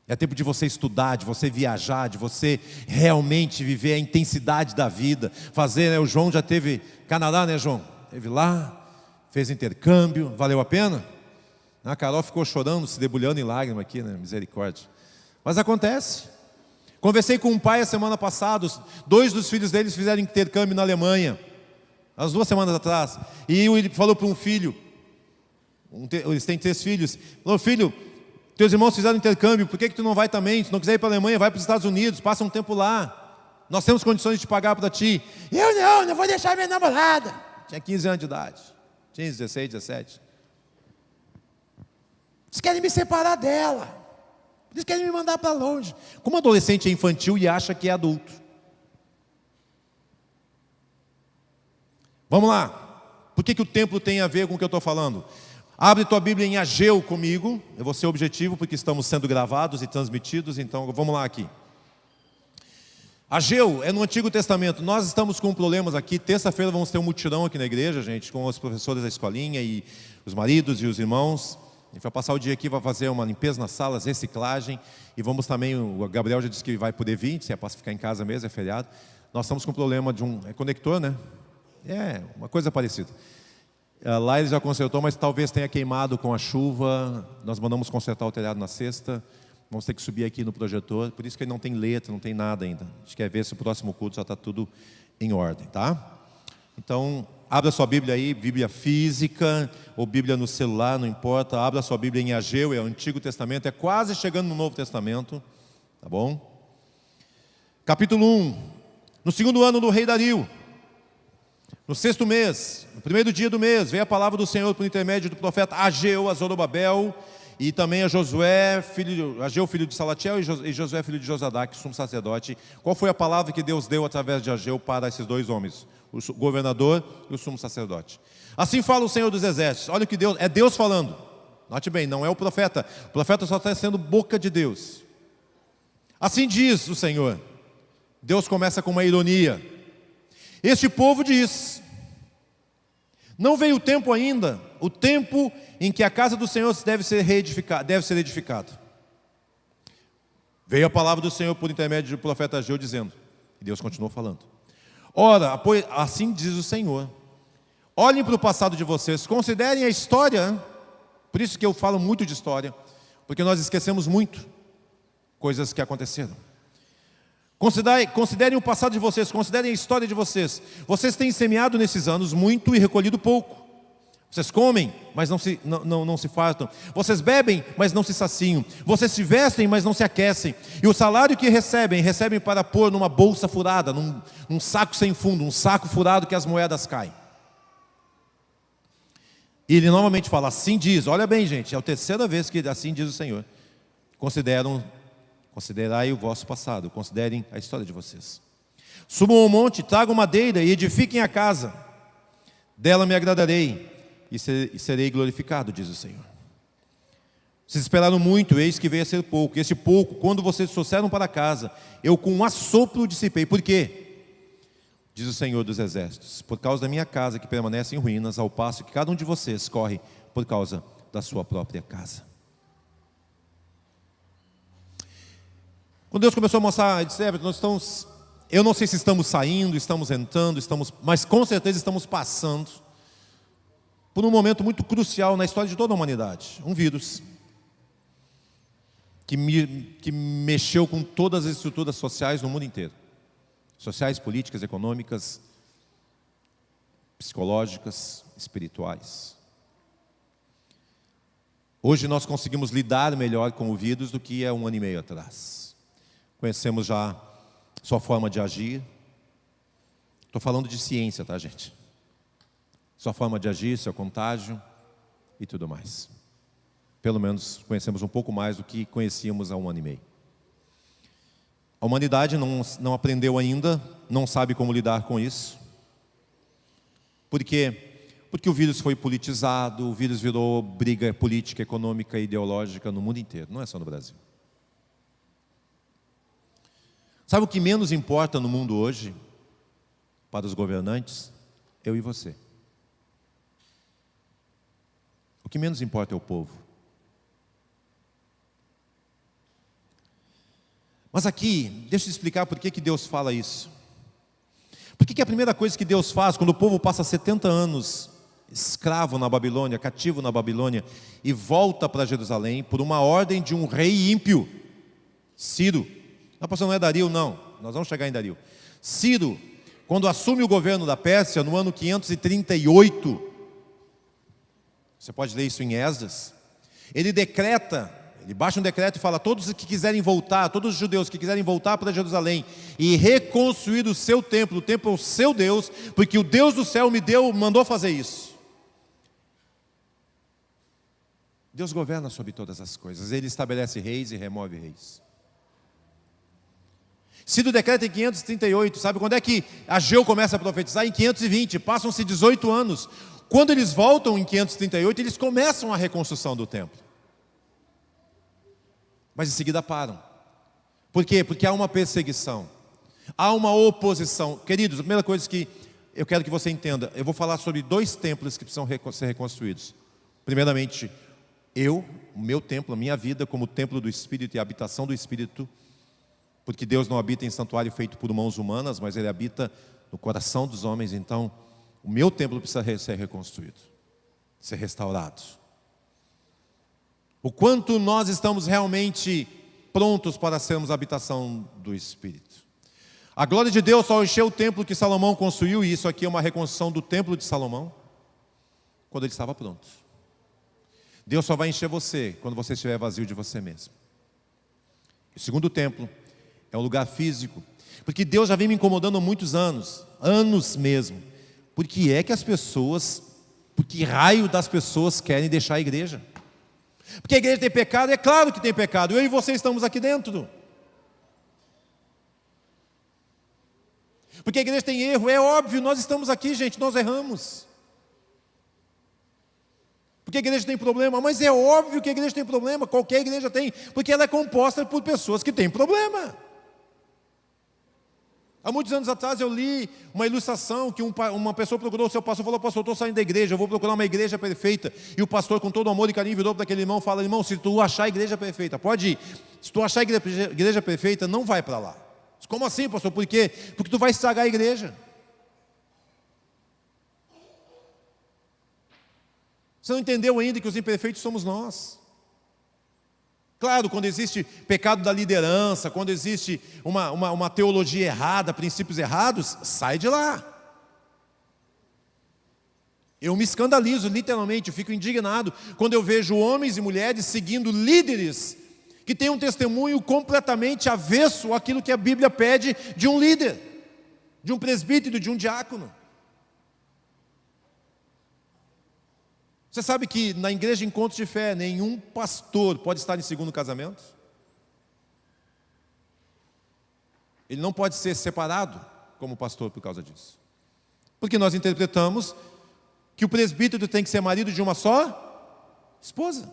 É tempo de você estudar, de você viajar, de você realmente viver a intensidade da vida. Fazer, né? O João já teve Canadá, né, João? Teve lá, fez intercâmbio, valeu a pena? A Carol ficou chorando, se debulhando em lágrimas aqui, né? Misericórdia. Mas acontece. Conversei com um pai a semana passada, 2 dos filhos deles fizeram intercâmbio na Alemanha, as 2 semanas atrás. E ele falou para um filho, eles têm 3 filhos, falou: filho, teus irmãos fizeram intercâmbio, por que tu não vai também? Se não quiser ir para a Alemanha, vai para os Estados Unidos, passa um tempo lá. Nós temos condições de te pagar para ti. Eu não vou deixar minha namorada. Tinha 15 anos de idade, tinha 16, 17. Eles querem me separar dela, eles querem me mandar para longe. Como adolescente é infantil e acha que é adulto. Vamos lá. Por que o templo tem a ver com o que eu estou falando? Abre tua Bíblia em Ageu comigo. Eu vou ser objetivo porque estamos sendo gravados e transmitidos. Então vamos lá aqui. Ageu é no Antigo Testamento. Nós estamos com problemas aqui. Terça-feira vamos ter um mutirão aqui na igreja, gente, com os professores da escolinha e os maridos e os irmãos. A gente vai passar o dia aqui, vai fazer uma limpeza nas salas, reciclagem. E vamos também, o Gabriel já disse que vai poder vir, se é para ficar em casa mesmo, é feriado. Nós estamos com problema de é conector, né? É, uma coisa parecida. Lá ele já consertou, mas talvez tenha queimado com a chuva. Nós mandamos consertar o telhado na sexta. Vamos ter que subir aqui no projetor. Por isso que ele não tem letra, não tem nada ainda. A gente quer ver se o próximo culto já está tudo em ordem, tá? Então, abra sua Bíblia aí, Bíblia física ou Bíblia no celular, não importa. Abra sua Bíblia em Ageu, é o Antigo Testamento, é quase chegando no Novo Testamento, tá bom? Capítulo 1. No 2º ano do rei Dario, no 6º mês, no 1º dia do mês, veio a palavra do Senhor por intermédio do profeta Ageu a Zorobabel e também a Josué, Ageu filho de Salatiel e Josué filho de Josadaque, sumo sacerdote. Qual foi a palavra que Deus deu através de Ageu para esses 2 homens? O governador e o sumo sacerdote. Assim fala o Senhor dos Exércitos. Olha o que Deus, é Deus falando. Note bem, não é o profeta. O profeta só está sendo boca de Deus. Assim diz o Senhor. Deus começa com uma ironia. Este povo diz: não veio o tempo ainda, o tempo em que a casa do Senhor deve ser edificada. Veio a palavra do Senhor por intermédio do profeta Ageu dizendo, e Deus continuou falando: ora, assim diz o Senhor, olhem para o passado de vocês, considerem a história. Por isso que eu falo muito de história, porque nós esquecemos muito coisas que aconteceram. Considerem o passado de vocês, considerem a história de vocês. Vocês têm semeado nesses anos muito e recolhido pouco. Vocês comem, mas não se fartam. Vocês bebem, mas não se saciam. Vocês se vestem, mas não se aquecem. E o salário que recebem para pôr numa bolsa furada, num saco sem fundo, um saco furado que as moedas caem. E ele novamente fala, assim diz, olha bem gente, é a terceira vez que assim diz o Senhor. Considerai o vosso passado, considerem a história de vocês. Subam ao monte, tragam madeira e edifiquem a casa. Dela me agradarei e serei glorificado, diz o Senhor. Vocês esperaram muito, eis que veio a ser pouco. Este pouco, quando vocês trouxeram para casa, eu com um assopro dissipei. Por quê? Diz o Senhor dos Exércitos, por causa da minha casa que permanece em ruínas, ao passo que cada um de vocês corre por causa da sua própria casa. Quando Deus começou a mostrar, ele disse, eu não sei se estamos saindo, estamos entrando, mas com certeza estamos passando por um momento muito crucial na história de toda a humanidade. Um vírus que mexeu com todas as estruturas sociais no mundo inteiro. Sociais, políticas, econômicas, psicológicas, espirituais. Hoje nós conseguimos lidar melhor com o vírus do que há 1 ano e meio atrás. Conhecemos já sua forma de agir. Estou falando de ciência, tá, gente? Sua forma de agir, seu contágio e tudo mais. Pelo menos conhecemos um pouco mais do que conhecíamos há 1 ano e meio. A humanidade não aprendeu ainda, não sabe como lidar com isso. Por quê? Porque o vírus foi politizado, o vírus virou briga política, econômica e ideológica no mundo inteiro, não é só no Brasil. Sabe o que menos importa no mundo hoje, para os governantes? Eu e você. O que menos importa é o povo. Mas aqui, deixa eu explicar por que Deus fala isso. Por que a primeira coisa que Deus faz, quando o povo passa 70 anos escravo na Babilônia, cativo na Babilônia, e volta para Jerusalém, por uma ordem de um rei ímpio, Ciro. Não é Dario, não, nós vamos chegar em Dario. Ciro, quando assume o governo da Pérsia, no ano 538, você pode ler isso em Esdras, ele baixa um decreto e fala, todos os que quiserem voltar, todos os judeus que quiserem voltar para Jerusalém e reconstruir o templo é o seu Deus, porque o Deus do céu mandou fazer isso. Deus governa sobre todas as coisas, Ele estabelece reis e remove reis. Ciro decreta em 538, sabe quando é que Ageu começa a profetizar? Em 520, passam-se 18 anos. Quando eles voltam em 538, eles começam a reconstrução do templo. Mas em seguida param. Por quê? Porque há uma perseguição, há uma oposição. Queridos, a primeira coisa que eu quero que você entenda, eu vou falar sobre 2 templos que precisam ser reconstruídos. Primeiramente, o meu templo, a minha vida como templo do Espírito e habitação do Espírito, porque Deus não habita em santuário feito por mãos humanas, mas Ele habita no coração dos homens. Então, o meu templo precisa ser reconstruído, ser restaurado. O quanto nós estamos realmente prontos para sermos a habitação do Espírito. A glória de Deus só encheu o templo que Salomão construiu, e isso aqui é uma reconstrução do templo de Salomão, quando ele estava pronto. Deus só vai encher você quando você estiver vazio de você mesmo. O segundo templo é um lugar físico, porque Deus já vem me incomodando há muitos anos mesmo. Por que raio das pessoas querem deixar a igreja? Porque a igreja tem pecado, é claro que tem pecado, eu e você estamos aqui dentro. Porque a igreja tem erro, é óbvio, nós estamos aqui, gente, nós erramos. Porque a igreja tem problema, mas é óbvio que a igreja tem problema, qualquer igreja tem, porque ela é composta por pessoas que têm problema. Há muitos anos atrás eu li uma ilustração que uma pessoa procurou o seu pastor e falou, pastor, estou saindo da igreja, eu vou procurar uma igreja perfeita. E o pastor, com todo amor e carinho, virou para aquele irmão e fala, irmão, se tu achar a igreja perfeita, pode ir. Se tu achar a igreja perfeita, não vai para lá. Como assim, pastor? Por quê? Porque tu vai estragar a igreja. Você não entendeu ainda que os imperfeitos somos nós. Claro, quando existe pecado da liderança, quando existe uma teologia errada, princípios errados, sai de lá. Eu me escandalizo, literalmente, eu fico indignado quando eu vejo homens e mulheres seguindo líderes que têm um testemunho completamente avesso àquilo que a Bíblia pede de um líder, de um presbítero, de um diácono. Você sabe que na igreja Encontro de Fé, nenhum pastor pode estar em segundo casamento? Ele não pode ser separado como pastor por causa disso. Porque nós interpretamos que o presbítero tem que ser marido de uma só esposa.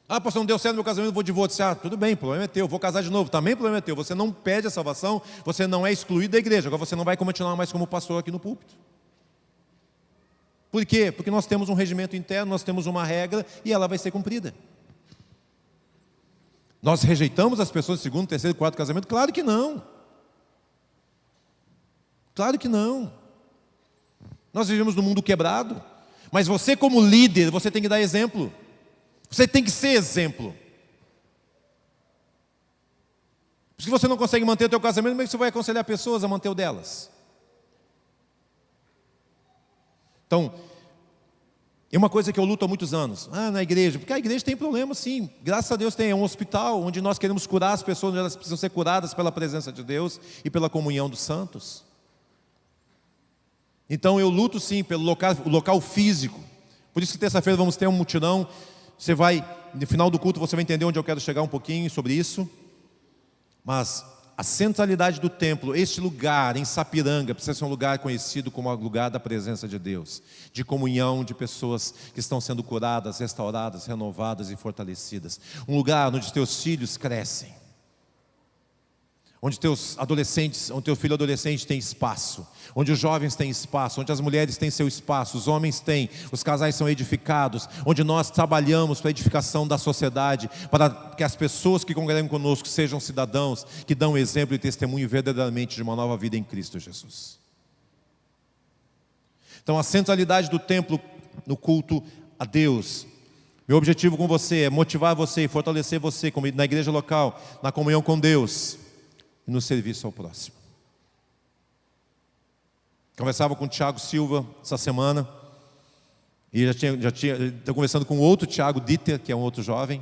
Ah, pastor, não deu certo no meu casamento, vou divorciar. Tudo bem, o problema é teu. Vou casar de novo, também o problema é teu. Você não pede a salvação, você não é excluído da igreja. Agora você não vai continuar mais como pastor aqui no púlpito. Por quê? Porque nós temos um regimento interno, nós temos uma regra e ela vai ser cumprida. Nós rejeitamos as pessoas de segundo, terceiro e quarto casamento? Claro que não. Claro que não. Nós vivemos num mundo quebrado, mas você como líder, você tem que dar exemplo. Você tem que ser exemplo. Se você não consegue manter o teu casamento, como é que você vai aconselhar pessoas a manter o delas? Então, é uma coisa que eu luto há muitos anos. Na igreja, porque a igreja tem problema sim. Graças a Deus tem, é um hospital onde nós queremos curar as pessoas, onde elas precisam ser curadas pela presença de Deus e pela comunhão dos santos. Então eu luto sim pelo local físico. Por isso que terça-feira vamos ter um mutirão. Você vai, no final do culto, você vai entender onde eu quero chegar um pouquinho sobre isso. Mas a centralidade do templo, este lugar em Sapiranga, precisa ser um lugar conhecido como o lugar da presença de Deus, de comunhão de pessoas que estão sendo curadas, restauradas, renovadas e fortalecidas. Um lugar onde teus filhos crescem, onde teus adolescentes, onde teu filho adolescente tem espaço, onde os jovens têm espaço, onde as mulheres têm seu espaço, os homens têm, os casais são edificados, onde nós trabalhamos para a edificação da sociedade, para que as pessoas que congregam conosco sejam cidadãos que dão exemplo e testemunho verdadeiramente de uma nova vida em Cristo Jesus. Então a centralidade do templo no culto a Deus. Meu objetivo com você é motivar você e fortalecer você na igreja local, na comunhão com Deus e no serviço ao próximo. Conversava com o Tiago Silva essa semana, e estou conversando com outro Tiago Dieter, que é um outro jovem.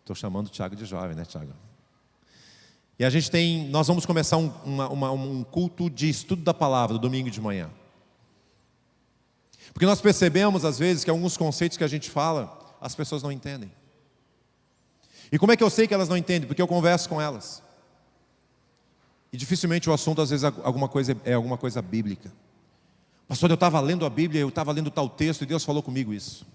Estou chamando o Tiago de jovem, né, Tiago? E nós vamos começar um culto de estudo da palavra, domingo de manhã. Porque nós percebemos às vezes que alguns conceitos que a gente fala, as pessoas não entendem. E como é que eu sei que elas não entendem? Porque eu converso com elas. E dificilmente o assunto às vezes é alguma coisa bíblica. Pastor, eu estava lendo a Bíblia, eu estava lendo tal texto e Deus falou comigo isso.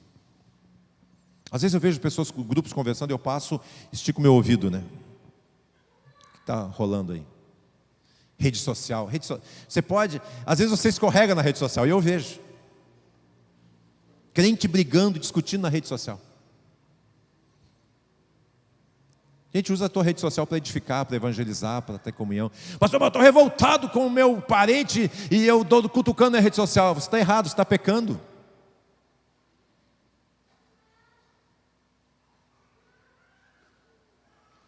Às vezes eu vejo pessoas, grupos conversando, eu passo, estico meu ouvido, né? O que está rolando aí? Rede social. Você pode, às vezes você escorrega na rede social, e eu vejo. Crente brigando, discutindo na rede social. A gente usa a tua rede social para edificar, para evangelizar, para ter comunhão. Pastor, eu estou revoltado com o meu parente e eu estou cutucando na rede social. Você está errado, você está pecando.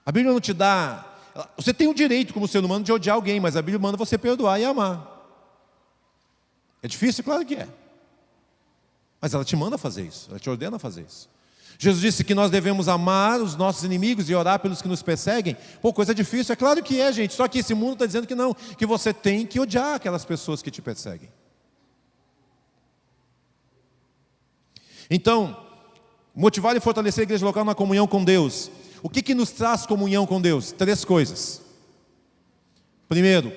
A Bíblia não te dá... Você tem o direito como ser humano de odiar alguém, mas a Bíblia manda você perdoar e amar. É difícil? Claro que é. Mas ela te manda fazer isso, ela te ordena fazer isso. Jesus disse que nós devemos amar os nossos inimigos e orar pelos que nos perseguem. Pô, coisa difícil, é claro que é, gente. Só que esse mundo está dizendo que não, que você tem que odiar aquelas pessoas que te perseguem. Então, motivar e fortalecer a igreja local na comunhão com Deus. O que nos traz comunhão com Deus? 3 coisas. Primeiro,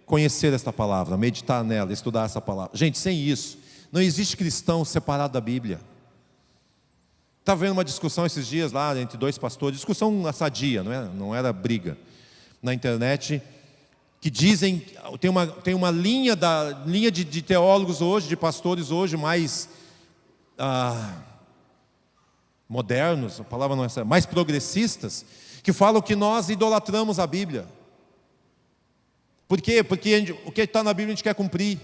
conhecer esta palavra, meditar nela, estudar essa palavra. Gente, sem isso, não existe cristão separado da Bíblia. Estava vendo uma discussão esses dias lá entre 2 pastores, discussão sadia, não era briga, na internet, que dizem, tem uma linha de teólogos hoje, de pastores hoje mais modernos, a palavra não é essa, mais progressistas, que falam que nós idolatramos a Bíblia. Por quê? Porque o que está na Bíblia a gente quer cumprir.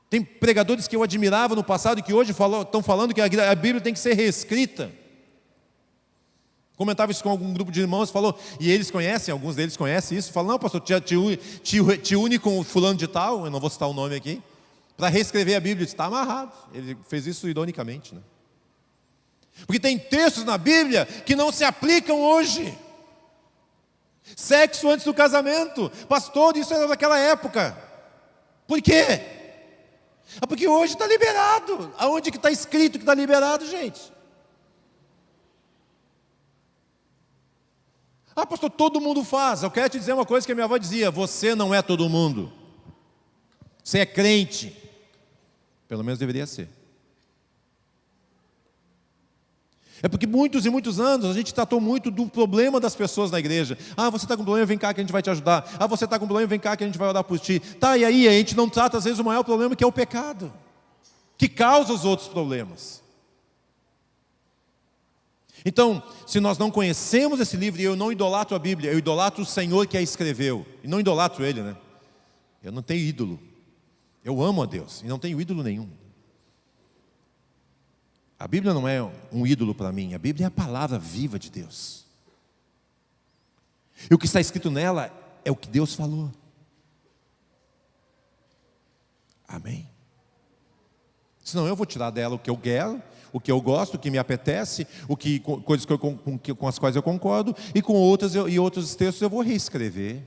Tem pregadores que eu admirava no passado e que hoje estão falando que a Bíblia tem que ser reescrita. Comentava isso com algum grupo de irmãos, falou, e eles conhecem, alguns deles conhecem isso, falam, não, pastor, te une com o fulano de tal, eu não vou citar o nome aqui, para reescrever a Bíblia. Está amarrado. Ele fez isso ironicamente, né? Porque tem textos na Bíblia que não se aplicam hoje. Sexo antes do casamento, pastor, isso era daquela época. Por quê? Porque hoje está liberado. Aonde que está escrito que está liberado, gente? Ah, pastor, todo mundo faz. Eu quero te dizer uma coisa que a minha avó dizia: você não é todo mundo. Você é crente. Pelo menos deveria ser. É porque muitos e muitos anos a gente tratou muito do problema das pessoas na igreja. Ah, você está com problema, vem cá que a gente vai te ajudar. Ah, você está com problema, vem cá que a gente vai orar por ti. Tá, e aí a gente não trata às vezes o maior problema, que é o pecado, que causa os outros problemas. Então, se nós não conhecemos esse livro, e eu não idolatro a Bíblia, eu idolatro o Senhor que a escreveu, e não idolatro Ele, né? Eu não tenho ídolo, eu amo a Deus, e não tenho ídolo nenhum. A Bíblia não é um ídolo para mim, a Bíblia é a palavra viva de Deus. E o que está escrito nela é o que Deus falou. Amém? Senão eu vou tirar dela o que eu quero, o que eu gosto, o que me apetece, coisas com as quais eu concordo, e com outros textos eu vou reescrever,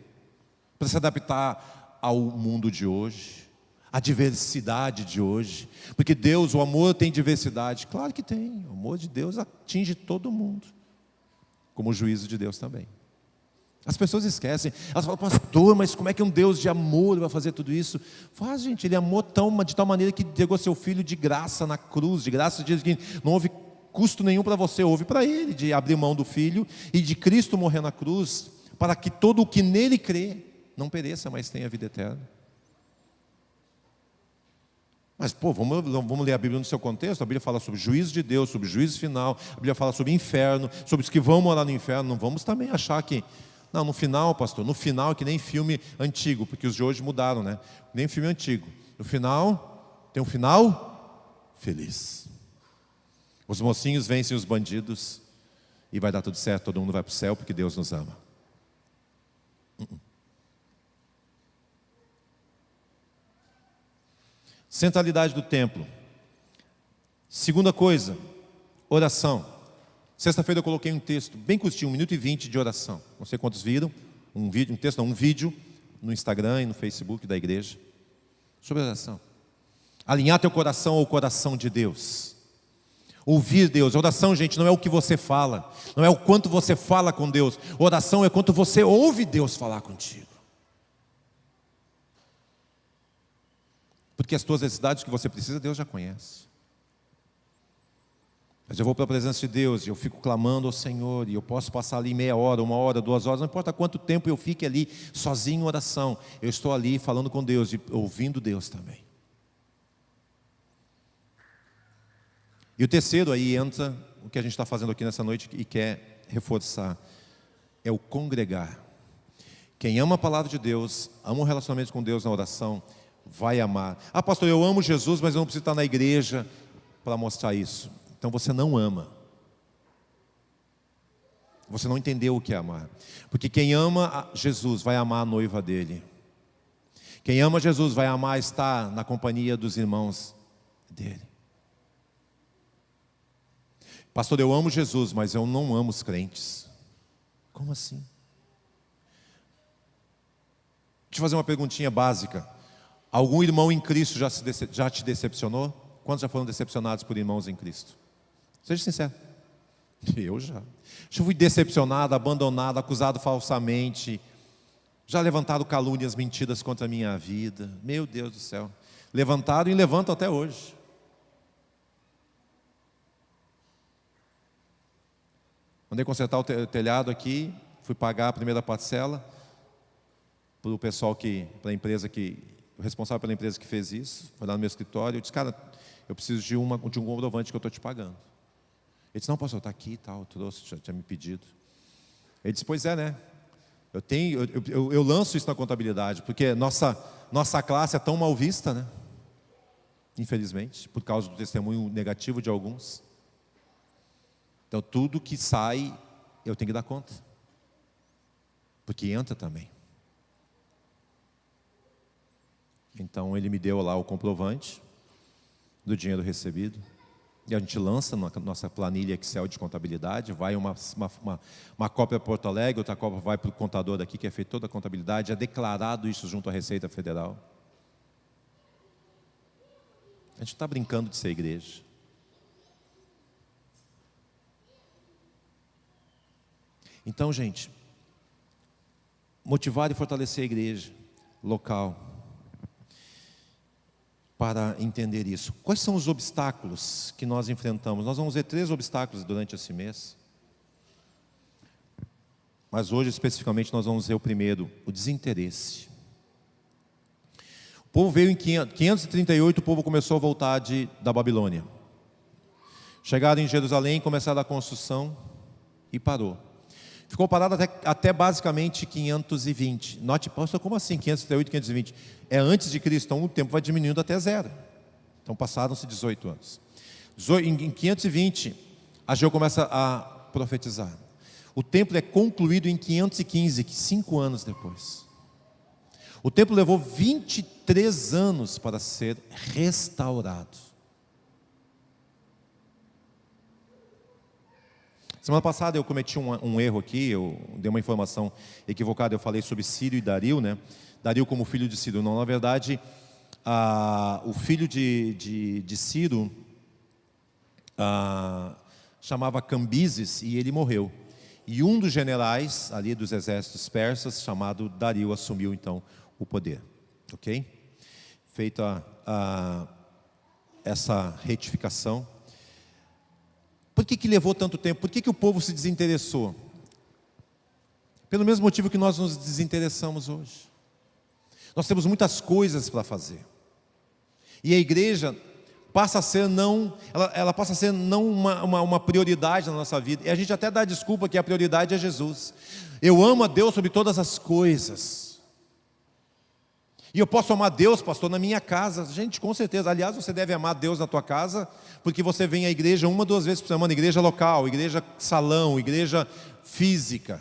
para se adaptar ao mundo de hoje, à diversidade de hoje. Porque Deus, o amor tem diversidade. Claro que tem, o amor de Deus atinge todo mundo, como o juízo de Deus também. As pessoas esquecem, elas falam, pastor, mas como é que um Deus de amor vai fazer tudo isso? Faz, gente, Ele amou de tal maneira que entregou seu Filho de graça na cruz, de graça, diz que não houve custo nenhum para você, houve para Ele, de abrir mão do Filho e de Cristo morrer na cruz, para que todo o que nele crê não pereça, mas tenha vida eterna. Mas, vamos ler a Bíblia no seu contexto. A Bíblia fala sobre o juízo de Deus, sobre o juízo final. A Bíblia fala sobre o inferno, sobre os que vão morar no inferno. Não vamos também achar que... Não, no final, pastor, no final é que nem filme antigo, porque os de hoje mudaram, né? Nem filme antigo. No final, tem um final feliz. Os mocinhos vencem os bandidos e vai dar tudo certo, todo mundo vai para o céu, porque Deus nos ama. Centralidade do templo. Segunda coisa, oração. Sexta-feira eu coloquei um texto bem curtinho, 1 minuto e 20 de oração. Não sei quantos viram, um vídeo no Instagram e no Facebook da igreja, sobre oração. Alinhar teu coração ao coração de Deus. Ouvir Deus. Oração, gente, não é o que você fala, não é o quanto você fala com Deus. Oração é quanto você ouve Deus falar contigo. Porque as tuas necessidades que você precisa, Deus já conhece. Mas eu vou para a presença de Deus e eu fico clamando ao Senhor, e eu posso passar ali meia hora, 1 hora, 2 horas, não importa quanto tempo eu fique ali sozinho em oração, eu estou ali falando com Deus e ouvindo Deus também. E o terceiro, aí entra o que a gente está fazendo aqui nessa noite e quer reforçar, é o congregar. Quem ama a palavra de Deus, ama o relacionamento com Deus na oração, vai amar. Ah, pastor, eu amo Jesus, mas eu não preciso estar na igreja para mostrar isso. Então você não ama. Você não entendeu o que é amar. Porque quem ama Jesus vai amar a noiva dele. Quem ama Jesus vai amar estar na companhia dos irmãos dele. Pastor, eu amo Jesus, mas eu não amo os crentes. Como assim? Deixa eu fazer uma perguntinha básica. Algum irmão em Cristo já te decepcionou? Quantos já foram decepcionados por irmãos em Cristo? Seja sincero. Eu já. Já fui decepcionado, abandonado, acusado falsamente. Já levantaram calúnias, mentiras contra a minha vida. Meu Deus do céu. Levantaram e levantam até hoje. Mandei consertar o telhado aqui. Fui pagar a primeira parcela para o pessoal para a empresa o responsável pela empresa que fez isso. Foi lá no meu escritório. Eu disse, cara, eu preciso de um comprovante que eu estou te pagando. Ele disse, não, pastor, está aqui e tal, trouxe, já tinha me pedido. Ele disse, pois é, né? Eu lanço isso na contabilidade, porque nossa classe é tão mal vista, né? Infelizmente, por causa do testemunho negativo de alguns. Então tudo que sai eu tenho que dar conta, porque entra também. Então ele me deu lá o comprovante do dinheiro recebido, e a gente lança na nossa planilha Excel de contabilidade, vai uma cópia para Porto Alegre, outra cópia vai para o contador aqui, que é feito toda a contabilidade, é declarado isso junto à Receita Federal. A gente está brincando de ser igreja. Então, gente, motivar e fortalecer a igreja local para entender isso. Quais são os obstáculos que nós enfrentamos? Nós vamos ver 3 obstáculos durante esse mês. Mas hoje, especificamente, nós vamos ver o primeiro, o desinteresse. O povo veio em 538, o povo começou a voltar da Babilônia. Chegaram em Jerusalém, começaram a construção e parou. Ficou parado até basicamente 520. Note, pastor, como assim 538, 520? É antes de Cristo, então o tempo vai diminuindo até 0. Então passaram-se 18 anos. Em 520, Ageu começa a profetizar. O templo é concluído em 515, 5 anos depois. O templo levou 23 anos para ser restaurado. Semana passada eu cometi um erro aqui, eu dei uma informação equivocada, eu falei sobre Círio e Dario, né? Dario como filho de Ciro. Não, na verdade, o filho de Ciro chamava Cambises e ele morreu. E um dos generais ali dos exércitos persas, chamado Dario, assumiu então o poder. Ok? Feita essa retificação. Por que levou tanto tempo? Por que o povo se desinteressou? Pelo mesmo motivo que nós nos desinteressamos hoje. Nós temos muitas coisas para fazer. E a igreja passa a ser ela passa a ser não uma prioridade na nossa vida. E a gente até dá desculpa que a prioridade é Jesus. Eu amo a Deus sobre todas as coisas. E eu posso amar Deus, pastor, na minha casa. Gente, com certeza. Aliás, você deve amar Deus na tua casa, porque você vem à igreja 1, 2 vezes por semana, igreja local, igreja salão, igreja física.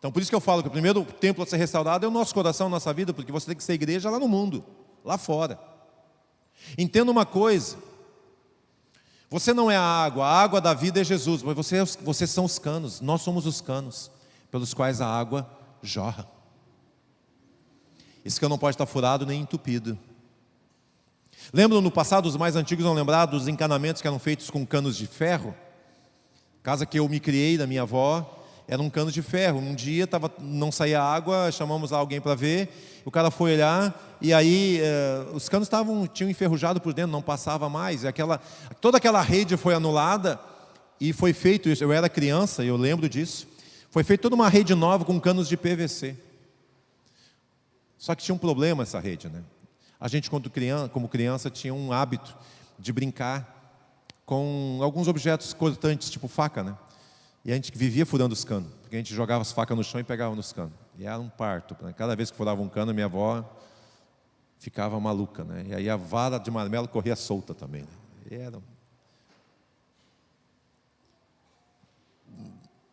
Então, por isso que eu falo que o primeiro templo a ser restaurado é o nosso coração, a nossa vida, porque você tem que ser igreja lá no mundo, lá fora. Entenda uma coisa, você não é a água da vida é Jesus, mas vocês são os canos, nós somos os canos pelos quais a água jorra. Esse cano não pode estar furado nem entupido. Lembram no passado, os mais antigos vão lembrar dos encanamentos que eram feitos com canos de ferro? Casa que eu me criei da minha avó, era um cano de ferro. Um dia não saía água, chamamos alguém para ver, o cara foi olhar, e aí os canos tinham enferrujado por dentro, não passava mais. Toda aquela rede foi anulada, e foi feito isso. Eu era criança, eu lembro disso. Foi feita toda uma rede nova com canos de PVC. Só que tinha um problema essa rede, né? A gente, como criança, tinha um hábito de brincar com alguns objetos cortantes, tipo faca, né? E a gente vivia furando os canos, porque a gente jogava as facas no chão e pegava nos canos. E era um parto, né? Cada vez que furava um cano, minha avó ficava maluca, né? E aí a vara de marmelo corria solta também, né?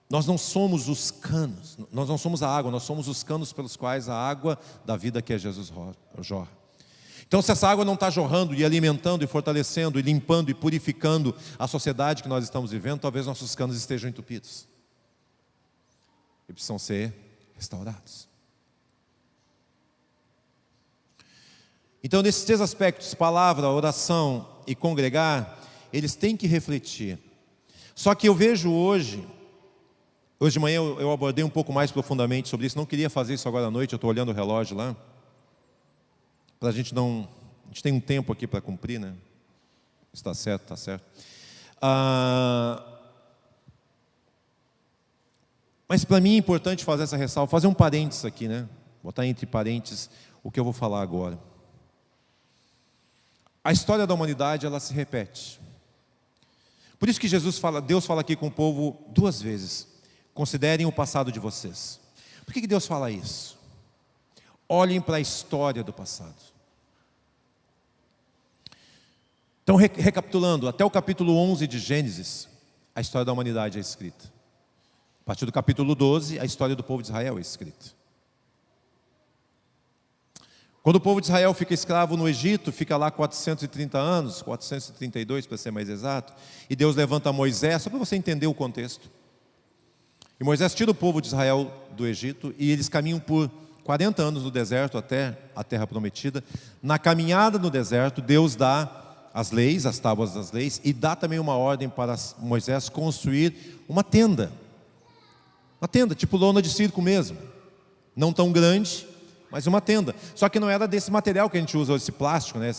Nós não somos os canos, nós não somos a água, nós somos os canos pelos quais a água da vida que é Jesus jorra. Então, se essa água não está jorrando e alimentando e fortalecendo e limpando e purificando a sociedade que nós estamos vivendo, talvez nossos canos estejam entupidos e precisam ser restaurados. Então, nesses 3 aspectos, palavra, oração e congregar, eles têm que refletir. Só que eu vejo hoje de manhã eu abordei um pouco mais profundamente sobre isso. Não queria fazer isso agora à noite, eu estou olhando o relógio lá. A gente tem um tempo aqui para cumprir, né? Está certo, está certo. Mas para mim é importante fazer essa ressalva, fazer um parênteses aqui, né? Botar entre parênteses o que eu vou falar agora. A história da humanidade, ela se repete. Por isso que Deus fala aqui com o povo 2 vezes. Considerem o passado de vocês. Por que Deus fala isso? Olhem para a história do passado. Então, recapitulando, até o capítulo 11 de Gênesis, a história da humanidade é escrita. A partir do capítulo 12, a história do povo de Israel é escrita. Quando o povo de Israel fica escravo no Egito, fica lá 430 anos, 432 para ser mais exato, e Deus levanta Moisés, só para você entender o contexto. E Moisés tira o povo de Israel do Egito e eles caminham por 40 anos no deserto até a terra prometida. Na caminhada no deserto, Deus dá as leis, as tábuas das leis, e dá também uma ordem para Moisés construir uma tenda. Uma tenda, tipo lona de circo mesmo. Não tão grande, mas uma tenda. Só que não era desse material que a gente usa, esse plástico, né?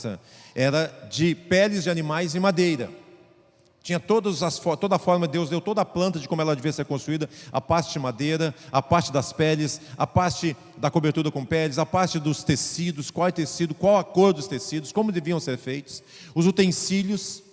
Era de peles de animais e madeira. Tinha toda a forma, Deus deu toda a planta de como ela devia ser construída, a parte de madeira, a parte das peles, a parte da cobertura com peles, a parte dos tecidos, qual é o tecido, qual a cor dos tecidos, como deviam ser feitos, os utensílios,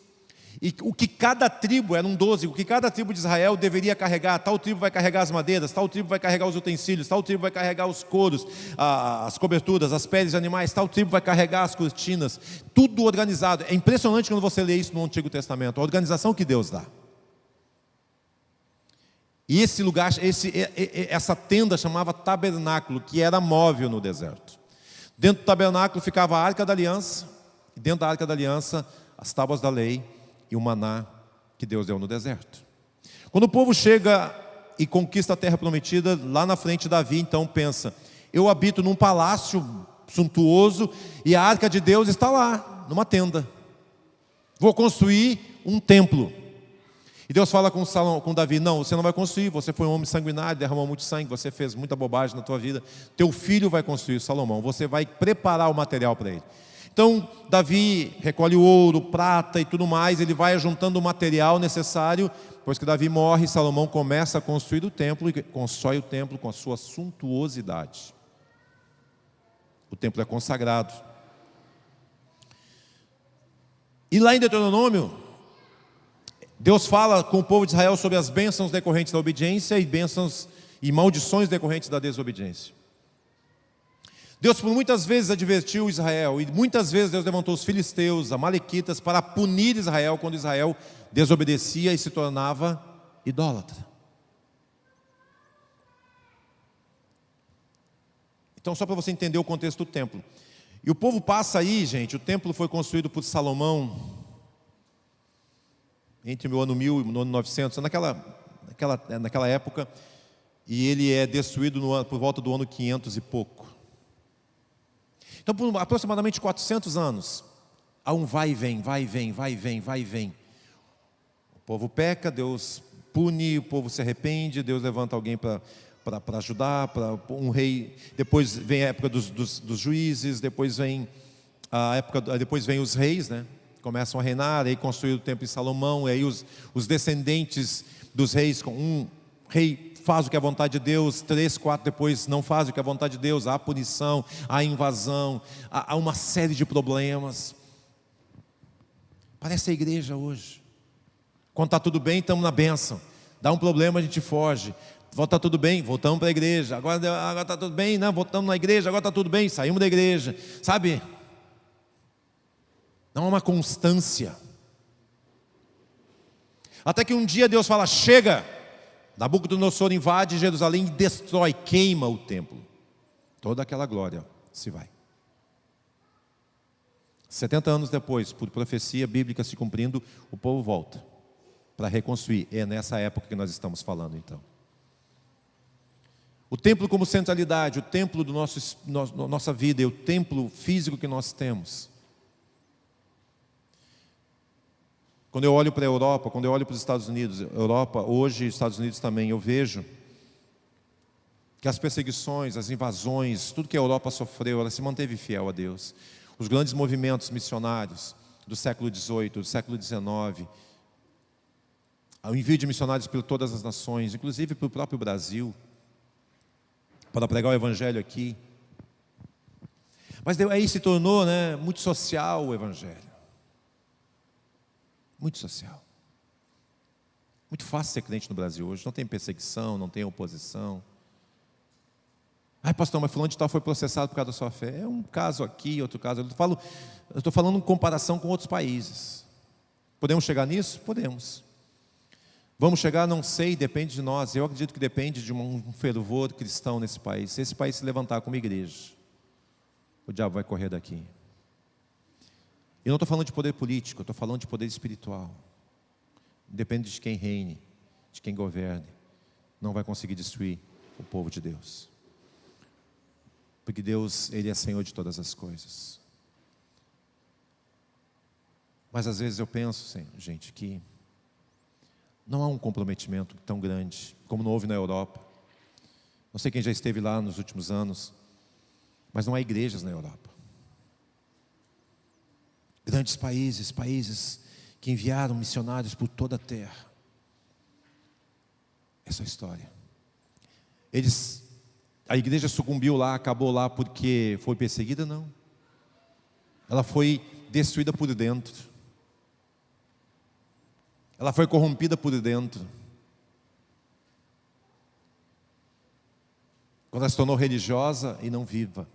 e o que cada tribo, eram 12, o que cada tribo de Israel deveria carregar. Tal tribo vai carregar as madeiras, tal tribo vai carregar os utensílios, tal tribo vai carregar os couros, as coberturas, as peles de animais, tal tribo vai carregar as cortinas, tudo organizado. É impressionante quando você lê isso no Antigo Testamento, a organização que Deus dá. E esse lugar, essa tenda chamava tabernáculo, que era móvel no deserto. Dentro do tabernáculo ficava a Arca da Aliança, e dentro da Arca da Aliança, as tábuas da lei, e o maná que Deus deu no deserto. Quando o povo chega e conquista a terra prometida, lá na frente Davi então pensa: eu habito num palácio suntuoso e a arca de Deus está lá, numa tenda. Vou construir um templo. E Deus fala com Davi: não, você não vai construir, você foi um homem sanguinário, derramou muito sangue, você fez muita bobagem na tua vida, teu filho vai construir, Salomão, você vai preparar o material para ele. Então, Davi recolhe o ouro, prata e tudo mais, ele vai juntando o material necessário. Depois que Davi morre, Salomão começa a construir o templo e constrói o templo com a sua suntuosidade. O templo é consagrado. E lá em Deuteronômio, Deus fala com o povo de Israel sobre as bênçãos decorrentes da obediência e bênçãos e maldições decorrentes da desobediência. Deus por muitas vezes advertiu Israel, e muitas vezes Deus levantou os filisteus, amalequitas, para punir Israel quando Israel desobedecia e se tornava idólatra. Então, só para você entender o contexto do templo. E o povo passa aí, gente, o templo foi construído por Salomão entre o ano 1000 e o ano 900, naquela época, e ele é destruído por volta do ano 500 e pouco. Então, por aproximadamente 400 anos, há um vai e vem, vai e vem, vai e vem, vai e vem. O povo peca, Deus pune, o povo se arrepende, Deus levanta alguém para ajudar, para um rei. Depois vem a época dos juízes, depois vem os reis, né? Começam a reinar, aí construíram o templo em Salomão, e aí os descendentes dos reis, com um rei faz o que é a vontade de Deus, 3, 4 depois não faz o que é a vontade de Deus, há punição, há invasão, há uma série de problemas. Parece a igreja hoje. Quando está tudo bem, estamos na bênção. Dá um problema, a gente foge. Está tudo bem, voltamos para a igreja. Agora está tudo bem, não, voltamos na igreja, agora está tudo bem, saímos da igreja. Sabe? Não há uma constância. Até que um dia Deus fala: chega! Nabucodonosor invade Jerusalém e destrói, queima o templo. Toda aquela glória se vai. 70 anos depois, por profecia bíblica se cumprindo, o povo volta para reconstruir. É nessa época que nós estamos falando então. O templo como centralidade, o templo do nossa vida e o templo físico que nós temos. Quando eu olho para a Europa, quando eu olho para os Estados Unidos, Europa hoje, Estados Unidos também, eu vejo que as perseguições, as invasões, tudo que a Europa sofreu, ela se manteve fiel a Deus. Os grandes movimentos missionários do século XVIII, do século XIX, o envio de missionários por todas as nações, inclusive para o próprio Brasil, para pregar o Evangelho aqui. Mas aí se tornou, muito social o Evangelho. Muito social. Muito fácil ser crente no Brasil hoje. Não tem perseguição, não tem oposição. Ai, pastor, mas fulano de tal foi processado por causa da sua fé. É um caso aqui, outro caso. Eu estou falando em comparação com outros países. Podemos chegar nisso? Podemos. Vamos chegar? Não sei, depende de nós. Eu acredito que depende de um fervor cristão nesse país. Se esse país se levantar como igreja, o diabo vai correr daqui. Eu não estou falando de poder político, eu estou falando de poder espiritual. Depende de quem reine, de quem governe. Não vai conseguir destruir o povo de Deus. Porque Deus, Ele é Senhor de todas as coisas. Mas às vezes eu penso, gente, que não há um comprometimento tão grande como não houve na Europa. Não sei quem já esteve lá nos últimos anos, mas não há igrejas na Europa. Grandes países que enviaram missionários por toda a terra. Essa é a história. A igreja sucumbiu lá, acabou lá porque foi perseguida? Não. Ela foi destruída por dentro. Ela foi corrompida por dentro. Quando ela se tornou religiosa e não viva.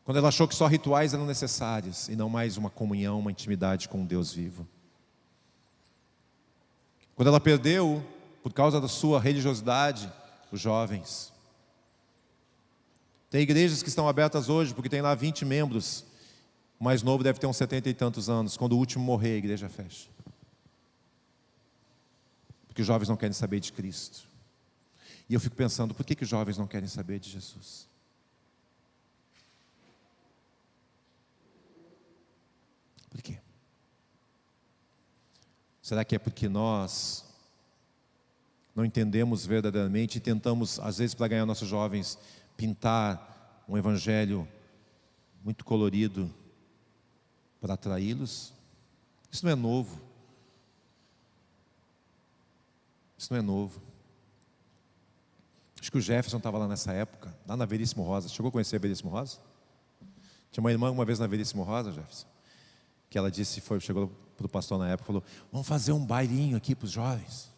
Quando ela achou que só rituais eram necessários e não mais uma comunhão, uma intimidade com o Deus vivo. Quando ela perdeu, por causa da sua religiosidade, os jovens. Tem igrejas que estão abertas hoje porque tem lá 20 membros. O mais novo deve ter uns 70 e tantos anos. Quando o último morrer, a igreja fecha. Porque os jovens não querem saber de Cristo. E eu fico pensando, por que os jovens não querem saber de Jesus? Por quê? Será que é porque nós não entendemos verdadeiramente e tentamos, às vezes para ganhar nossos jovens, pintar um evangelho muito colorido para atraí-los? Isso não é novo. Isso não é novo. Acho que o Jefferson estava lá nessa época, lá na Veríssimo Rosa. Chegou a conhecer a Veríssimo Rosa? Tinha uma irmã uma vez na Veríssimo Rosa, Jefferson, que ela disse, chegou para o pastor na época e falou: vamos fazer um bailinho aqui para os jovens,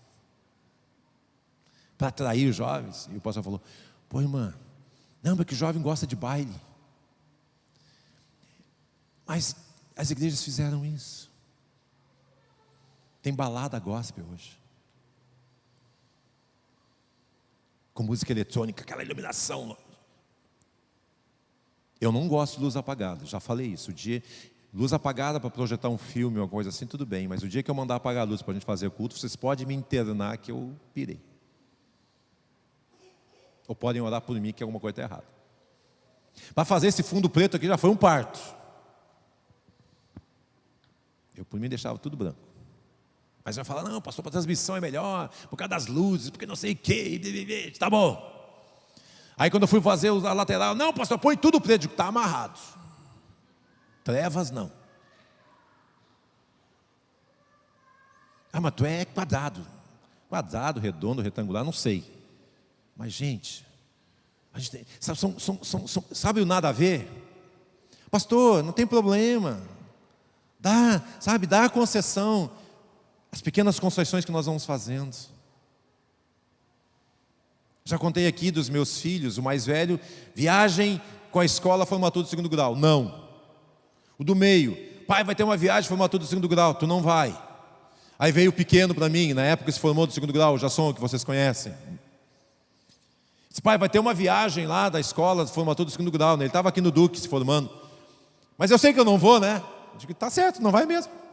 para atrair os jovens. E o pastor falou: pô, irmã, não, porque o jovem gosta de baile. Mas as igrejas fizeram isso. Tem balada gospel hoje, com música eletrônica, aquela iluminação. Eu não gosto de luz apagada, já falei isso. O dia, luz apagada para projetar um filme, uma coisa assim, tudo bem. Mas o dia que eu mandar apagar a luz para a gente fazer culto, vocês podem me internar que eu pirei. Ou podem orar por mim que alguma coisa está errada. Para fazer esse fundo preto aqui já foi um parto. Eu por mim deixava tudo branco. Mas vai falar: não, pastor, para transmissão é melhor, por causa das luzes, porque não sei o que, tá bom. Aí quando eu fui fazer a lateral: não, pastor, põe tudo preto, está amarrado. Trevas não. Ah, mas tu é quadrado, redondo, retangular, não sei. Mas gente, a gente tem, sabe o nada a ver? Pastor, não tem problema. Dá a concessão. As pequenas concessões que nós vamos fazendo. Já contei aqui dos meus filhos, o mais velho, viagem com a escola formatura do 2º grau. Não. O do meio: pai, vai ter uma viagem formatura do 2º grau. Tu não vai. Aí veio o pequeno para mim, na época se formou do 2º grau, o Jasson, que vocês conhecem. Disse: pai, vai ter uma viagem lá da escola formatura do 2º grau, né? Ele estava aqui no Duque se formando. Mas eu sei que eu não vou, né? Eu digo: tá certo, não vai mesmo.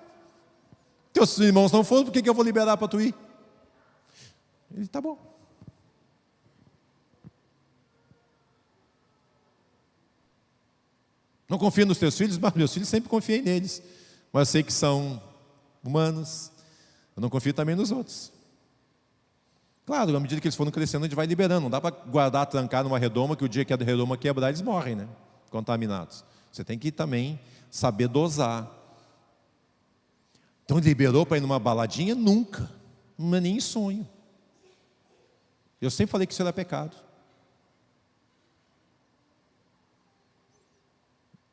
Teus irmãos não foram, por que eu vou liberar para tu ir? Ele: tá bom. Não confio nos teus filhos, mas meus filhos sempre confiei neles. Mas eu sei que são humanos. Eu não confio também nos outros. Claro, à medida que eles foram crescendo, a gente vai liberando. Não dá para guardar, trancar numa redoma, que o dia que a redoma quebrar, eles morrem, né? Contaminados. Você tem que também saber dosar. Então ele liberou para ir numa baladinha? Nunca. Não é nem em sonho. Eu sempre falei que isso era pecado.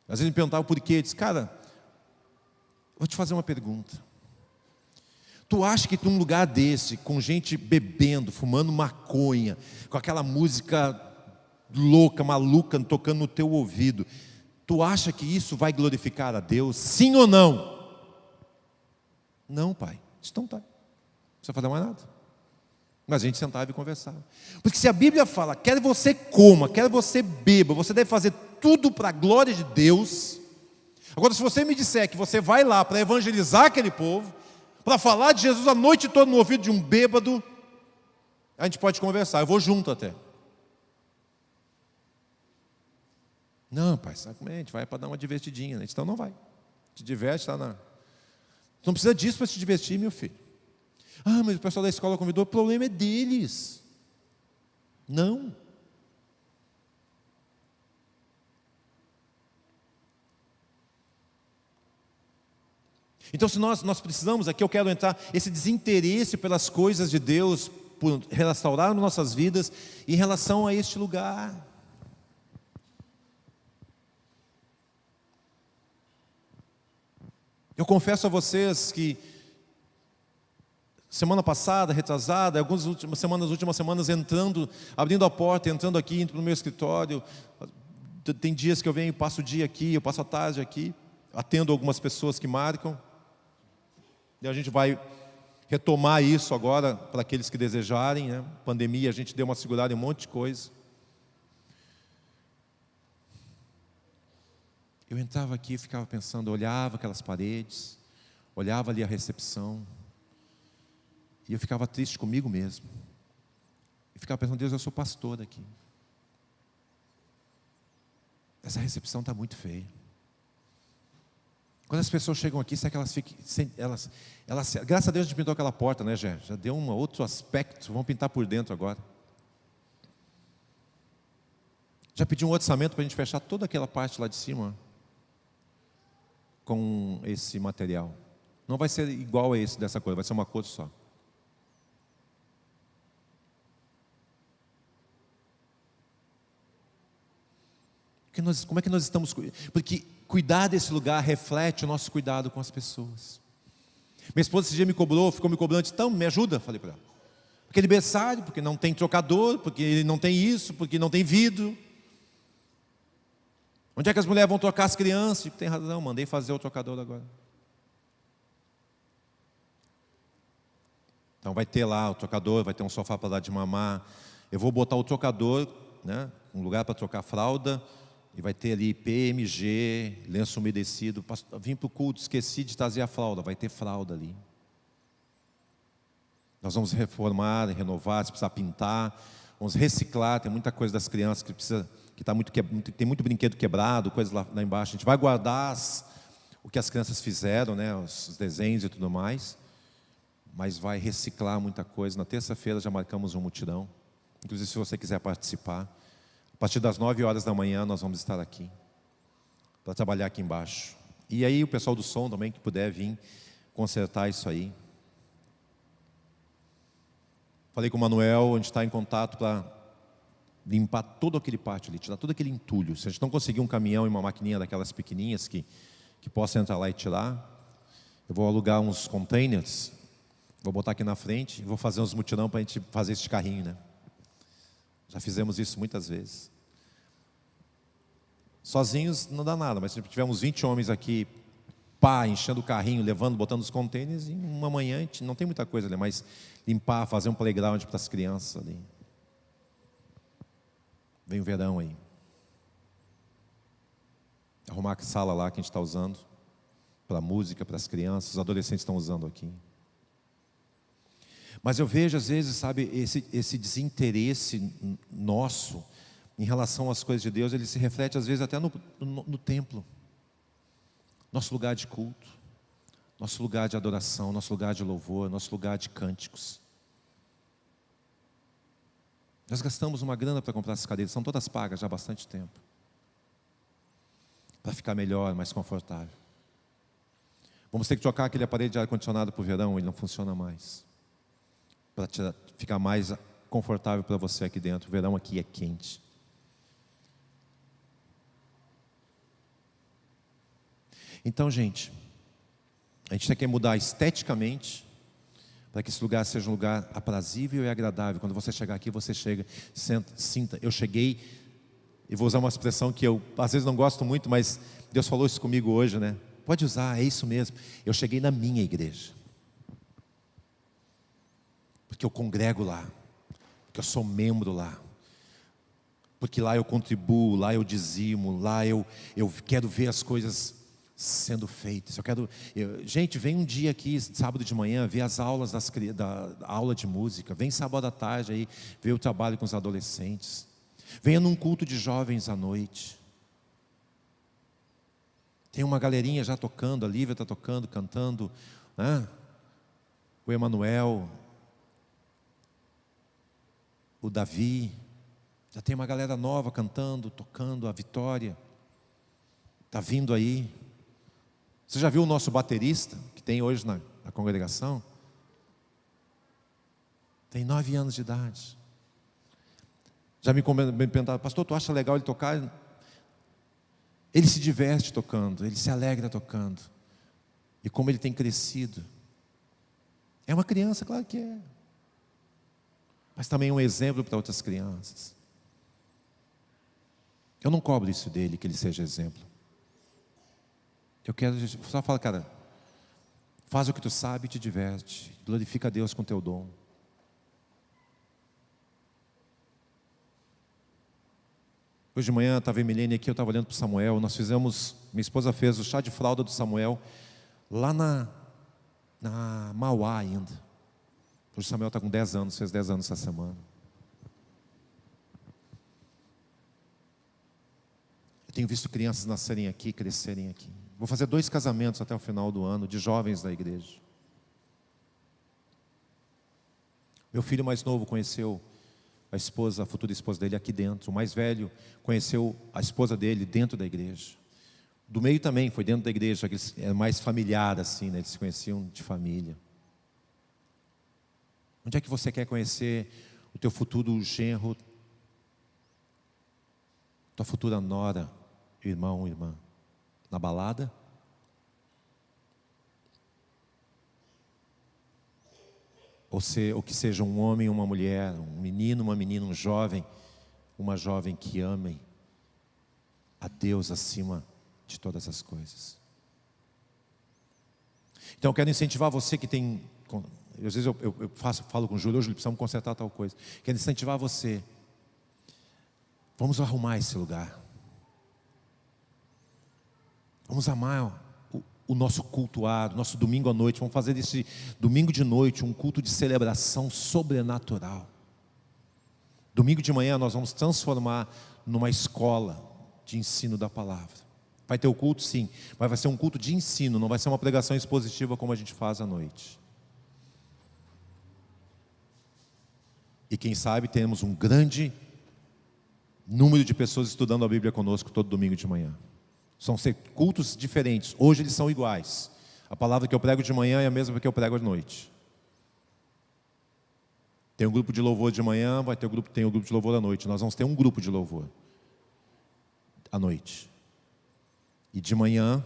Às vezes me perguntavam por quê. Eu disse: cara, vou te fazer uma pergunta. Tu acha que num lugar desse, com gente bebendo, fumando maconha, com aquela música louca, maluca, tocando no teu ouvido, tu acha que isso vai glorificar a Deus? Sim ou não? Não, pai. Então tá. precisa fazer mais nada. Mas a gente sentava e conversava. Porque se a Bíblia fala, quer você coma, quer você beba, você deve fazer tudo para a glória de Deus. Agora, se você me disser que você vai lá para evangelizar aquele povo, para falar de Jesus a noite toda no ouvido de um bêbado, a gente pode conversar, eu vou junto até. Não, pai, sabe como é? A gente vai para dar uma divertidinha, né? Então não vai. Te diverte, tá na... Não precisa disso para se divertir, meu filho. Ah, mas o pessoal da escola convidou, o problema é deles. Não. Então, se nós precisamos, aqui eu quero entrar, esse desinteresse pelas coisas de Deus, por restaurar nossas vidas, em relação a este lugar. Eu confesso a vocês que semana passada, retrasada, algumas últimas semanas entrando, abrindo a porta, entrando aqui, indo para o meu escritório. Tem dias que eu venho, passo o dia aqui, eu passo a tarde aqui, atendo algumas pessoas que marcam. E a gente vai retomar isso agora para aqueles que desejarem, né? Pandemia, a gente deu uma segurada em um monte de coisa. Eu entrava aqui e ficava pensando, olhava aquelas paredes, olhava ali a recepção, e eu ficava triste comigo mesmo. E ficava pensando, Deus, eu sou pastor aqui. Essa recepção está muito feia. Quando as pessoas chegam aqui, será que elas ficam... graças a Deus a gente pintou aquela porta, né, Gé? Já deu um outro aspecto, vamos pintar por dentro agora. Já pedi um orçamento para a gente fechar toda aquela parte lá de cima com esse material. Não vai ser igual a esse dessa cor, vai ser uma cor só. Como é que nós estamos... Porque cuidar desse lugar reflete o nosso cuidado com as pessoas. Minha esposa esse dia ficou me cobrando, então me ajuda, falei para ela. Porque é aniversário, porque não tem trocador, porque não tem isso, porque não tem vidro. Onde é que as mulheres vão trocar as crianças? Tem razão, mandei fazer o trocador agora. Então vai ter lá o trocador, vai ter um sofá para dar de mamar. Eu vou botar o trocador, né, um lugar para trocar fralda. E vai ter ali PMG, lenço umedecido. Vim para o culto, esqueci de trazer a fralda. Vai ter fralda ali. Nós vamos reformar, renovar, se precisar pintar. Vamos reciclar, tem muita coisa das crianças que precisa, que tá tem muito brinquedo quebrado, coisas lá embaixo. A gente vai guardar o que as crianças fizeram, né, os desenhos e tudo mais. Mas vai reciclar muita coisa. Na terça-feira já marcamos um mutirão. Inclusive, se você quiser participar. A partir das 9 horas da manhã nós vamos estar aqui, para trabalhar aqui embaixo. E aí o pessoal do som também, que puder vir consertar isso aí. Falei com o Manuel, a gente está em contato para limpar todo aquele pátio ali, tirar todo aquele entulho. Se a gente não conseguir um caminhão e uma maquininha daquelas pequenininhas que possa entrar lá e tirar, eu vou alugar uns containers, vou botar aqui na frente e vou fazer uns mutirão para a gente fazer esse carrinho, né? Já fizemos isso muitas vezes. Sozinhos não dá nada, mas se tivermos 20 homens aqui, enchendo o carrinho, levando, botando os containers, em uma manhã, a gente não tem muita coisa ali, mas limpar, fazer um playground para as crianças ali. Vem o verão aí. Arrumar a sala lá que a gente está usando, para música, para as crianças, os adolescentes estão usando aqui. Mas eu vejo às vezes, sabe, esse desinteresse nosso em relação às coisas de Deus, ele se reflete às vezes até no templo. Nosso lugar de culto, nosso lugar de adoração, nosso lugar de louvor, nosso lugar de cânticos. Nós gastamos uma grana para comprar essas cadeiras, são todas pagas já há bastante tempo. Para ficar melhor, mais confortável. Vamos ter que trocar aquele aparelho de ar-condicionado para o verão, ele não funciona mais. Para ficar mais confortável para você aqui dentro. O verão aqui é quente. Então, gente, a gente tem que mudar esteticamente para que esse lugar seja um lugar aprazível e agradável. Quando você chegar aqui, você chega, senta, sinta. Eu cheguei, e vou usar uma expressão que eu às vezes não gosto muito, mas Deus falou isso comigo hoje, né? Pode usar, é isso mesmo. Eu cheguei na minha igreja. porque eu congrego lá, porque eu sou membro lá, porque lá eu contribuo, lá eu dizimo, lá eu quero ver as coisas sendo feitas. Gente, vem um dia aqui, sábado de manhã, ver as aulas da aula de música. Vem sábado à tarde aí, ver o trabalho com os adolescentes. Venha num culto de jovens à noite. Tem uma galerinha já tocando, a Lívia está tocando, cantando, né? O Emanuel, o Davi, já tem uma galera nova cantando, tocando, a Vitória está vindo aí. Você já viu o nosso baterista, que tem hoje na congregação? Tem 9 anos de idade. Já me perguntaram, pastor, tu acha legal ele tocar? Ele se diverte tocando, ele se alegra tocando. E como ele tem crescido. É uma criança, claro que é. Mas também é um exemplo para outras crianças. Eu não cobro isso dele, que ele seja exemplo. Eu quero só falar, cara, faz o que tu sabe e te diverte. Glorifica a Deus com teu dom. Hoje de manhã estava a Emilene aqui, eu estava olhando para o Samuel. Minha esposa fez o chá de fralda do Samuel lá na Mauá ainda. Hoje o Samuel está com 10 anos, fez 10 anos essa semana. Eu tenho visto crianças nascerem aqui, crescerem aqui. Vou fazer 2 casamentos até o final do ano, de jovens da igreja. Meu filho mais novo conheceu a futura esposa dele aqui dentro. O mais velho conheceu a esposa dele dentro da igreja. Do meio também, foi dentro da igreja, que é mais familiar assim, né? Eles se conheciam de família. Onde é que você quer conhecer o teu futuro genro, tua futura nora, irmão, irmã? Na balada? Ou que seja um homem, uma mulher, um menino, uma menina, um jovem, uma jovem que amem a Deus acima de todas as coisas. Então eu quero incentivar você que tem... Às vezes eu falo com o Júlio, hoje precisamos consertar tal coisa. Quero incentivar você. Vamos arrumar esse lugar. Vamos amar o nosso cultuado, nosso domingo à noite. Vamos fazer desse domingo de noite um culto de celebração sobrenatural. Domingo de manhã nós vamos transformar numa escola de ensino da palavra. Vai ter o culto, sim, mas vai ser um culto de ensino, não vai ser uma pregação expositiva como a gente faz à noite. E quem sabe temos um grande número de pessoas estudando a Bíblia conosco todo domingo de manhã. São cultos diferentes. Hoje eles são iguais. A palavra que eu prego de manhã é a mesma que eu prego à noite. Tem um grupo de louvor de manhã, tem o grupo de louvor à noite. Nós vamos ter um grupo de louvor à noite. E de manhã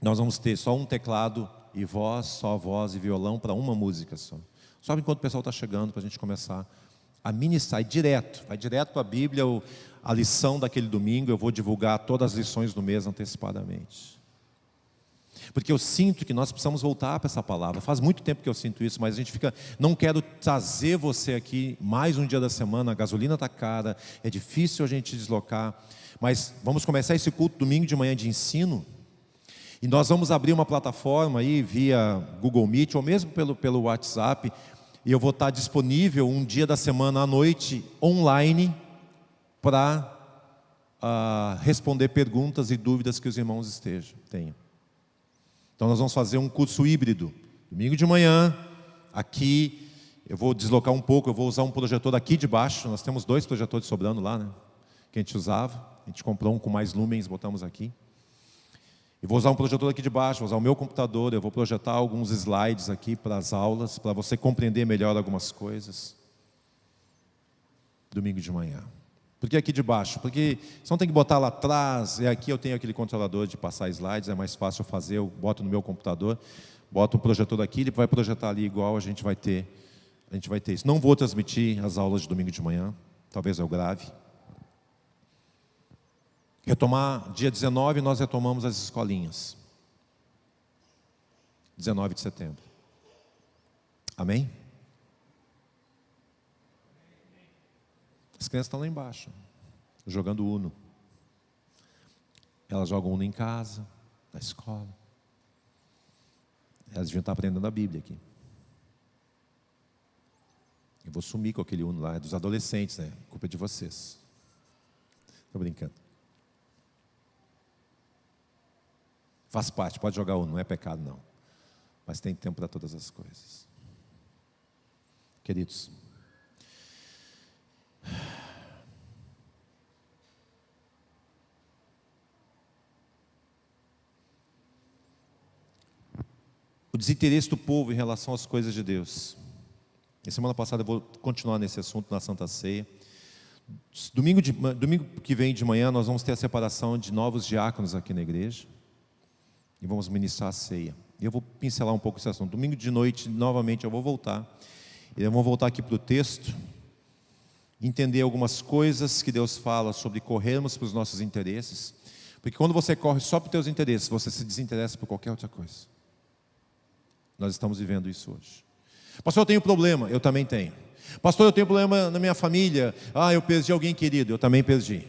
nós vamos ter só um teclado e voz, só voz e violão para uma música só. Só enquanto o pessoal está chegando para a gente começar a ministrar. Vai direto para a Bíblia, a lição daquele domingo. Eu vou divulgar todas as lições do mês antecipadamente. Porque eu sinto que nós precisamos voltar para essa palavra. Faz muito tempo que eu sinto isso, mas a gente fica... Não quero trazer você aqui mais um dia da semana, a gasolina está cara, é difícil a gente deslocar. Mas vamos começar esse culto domingo de manhã de ensino. E nós vamos abrir uma plataforma aí via Google Meet ou mesmo pelo WhatsApp. E eu vou estar disponível um dia da semana à noite online para responder perguntas e dúvidas que os irmãos tenham. Então nós vamos fazer um curso híbrido. Domingo de manhã, aqui, eu vou deslocar um pouco, eu vou usar um projetor aqui de baixo. Nós temos 2 projetores sobrando lá, né? Que a gente usava. A gente comprou um com mais lumens, botamos aqui. E vou usar um projetor aqui de baixo, vou usar o meu computador, eu vou projetar alguns slides aqui para as aulas, para você compreender melhor algumas coisas. Domingo de manhã. Por que aqui de baixo? Porque você não tem que botar lá atrás, e aqui eu tenho aquele controlador de passar slides, é mais fácil fazer, eu boto no meu computador, boto um projetor aqui, ele vai projetar ali igual a gente vai ter isso. Não vou transmitir as aulas de domingo de manhã, talvez eu grave. Retomar, dia 19, nós retomamos as escolinhas. 19 de setembro. Amém? As crianças estão lá embaixo, jogando Uno. Elas jogam Uno em casa, na escola. Elas deviam estar aprendendo a Bíblia aqui. Eu vou sumir com aquele Uno lá, é dos adolescentes, né? A culpa é de vocês. Estou brincando. Faz parte, pode jogar Uno, não é pecado não. Mas tem tempo para todas as coisas. Queridos, o desinteresse do povo em relação às coisas de Deus. Na semana passada eu vou continuar nesse assunto na Santa Ceia. Domingo que vem de manhã nós vamos ter a separação de novos diáconos aqui na igreja. E vamos ministrar a ceia. E eu vou pincelar um pouco esse assunto. Domingo de noite, novamente, eu vou voltar. E eu vou voltar aqui para o texto. Entender algumas coisas que Deus fala sobre corrermos para os nossos interesses. Porque quando você corre só para os teus interesses, você se desinteressa por qualquer outra coisa. Nós estamos vivendo isso hoje. Pastor, eu tenho problema. Eu também tenho. Pastor, eu tenho problema na minha família. Eu perdi alguém querido. Eu também perdi.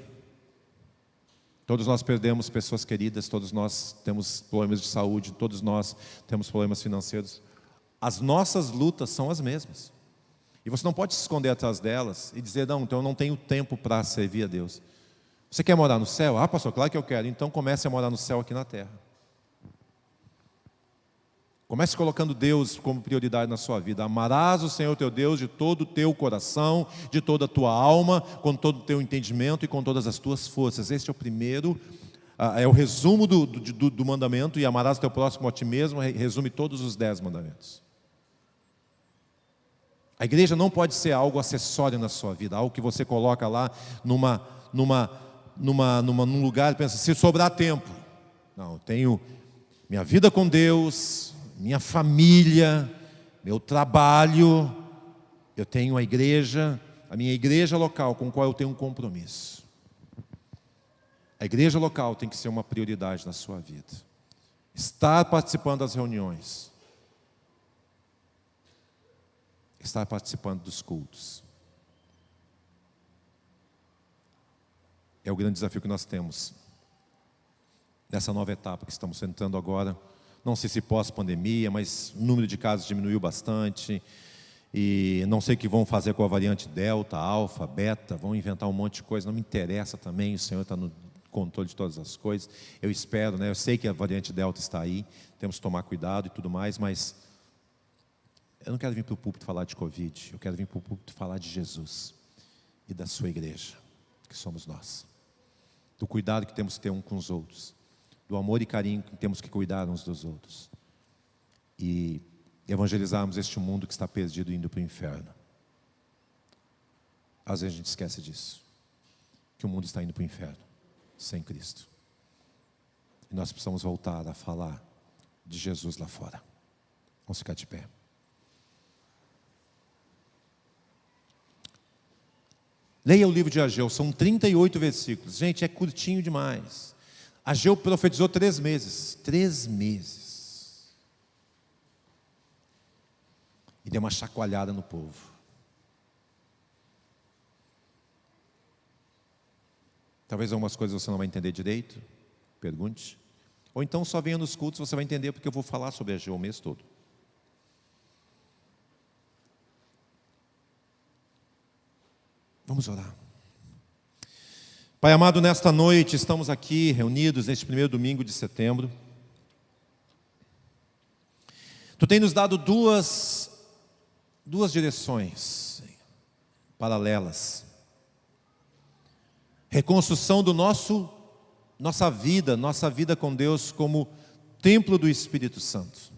Todos nós perdemos pessoas queridas, todos nós temos problemas de saúde, todos nós temos problemas financeiros. As nossas lutas são as mesmas. E você não pode se esconder atrás delas e dizer, não, então eu não tenho tempo para servir a Deus. Você quer morar no céu? Pastor, claro que eu quero. Então comece a morar no céu aqui na terra. Comece colocando Deus como prioridade na sua vida. Amarás o Senhor teu Deus de todo o teu coração, de toda a tua alma, com todo o teu entendimento e com todas as tuas forças. Este é o primeiro, é o resumo do mandamento. E amarás o teu próximo a ti mesmo, resume todos os 10 mandamentos. A igreja não pode ser algo acessório na sua vida, algo que você coloca lá num lugar e pensa, se sobrar tempo. Não, eu tenho minha vida com Deus, minha família, meu trabalho, eu tenho a igreja, a minha igreja local com a qual eu tenho um compromisso. A igreja local tem que ser uma prioridade na sua vida. Estar participando das reuniões. Estar participando dos cultos. É o grande desafio que nós temos nessa nova etapa que estamos entrando agora. Não sei se pós-pandemia, mas o número de casos diminuiu bastante. E não sei o que vão fazer com a variante Delta, Alfa, Beta. Vão inventar um monte de coisa. Não me interessa também, o Senhor está no controle de todas as coisas. Eu espero, né? Eu sei que a variante Delta está aí. Temos que tomar cuidado e tudo mais, mas eu não quero vir para o púlpito falar de Covid. Eu quero vir para o púlpito falar de Jesus e da sua igreja, que somos nós. Do cuidado que temos que ter um com os outros. Do amor e carinho que temos que cuidar uns dos outros. E evangelizarmos este mundo que está perdido indo para o inferno. Às vezes a gente esquece disso. Que o mundo está indo para o inferno, sem Cristo. E nós precisamos voltar a falar de Jesus lá fora. Vamos ficar de pé. Leia o livro de Ageu, são 38 versículos. Gente, é curtinho demais. Ageu profetizou 3 meses. 3 meses. E deu uma chacoalhada no povo. Talvez algumas coisas você não vai entender direito. Pergunte. Ou então só venha nos cultos, você vai entender porque eu vou falar sobre Ageu o mês todo. Vamos orar. Pai amado, nesta noite estamos aqui reunidos neste primeiro domingo de setembro. Tu tem nos dado duas direções paralelas. Reconstrução do nossa vida com Deus como templo do Espírito Santo.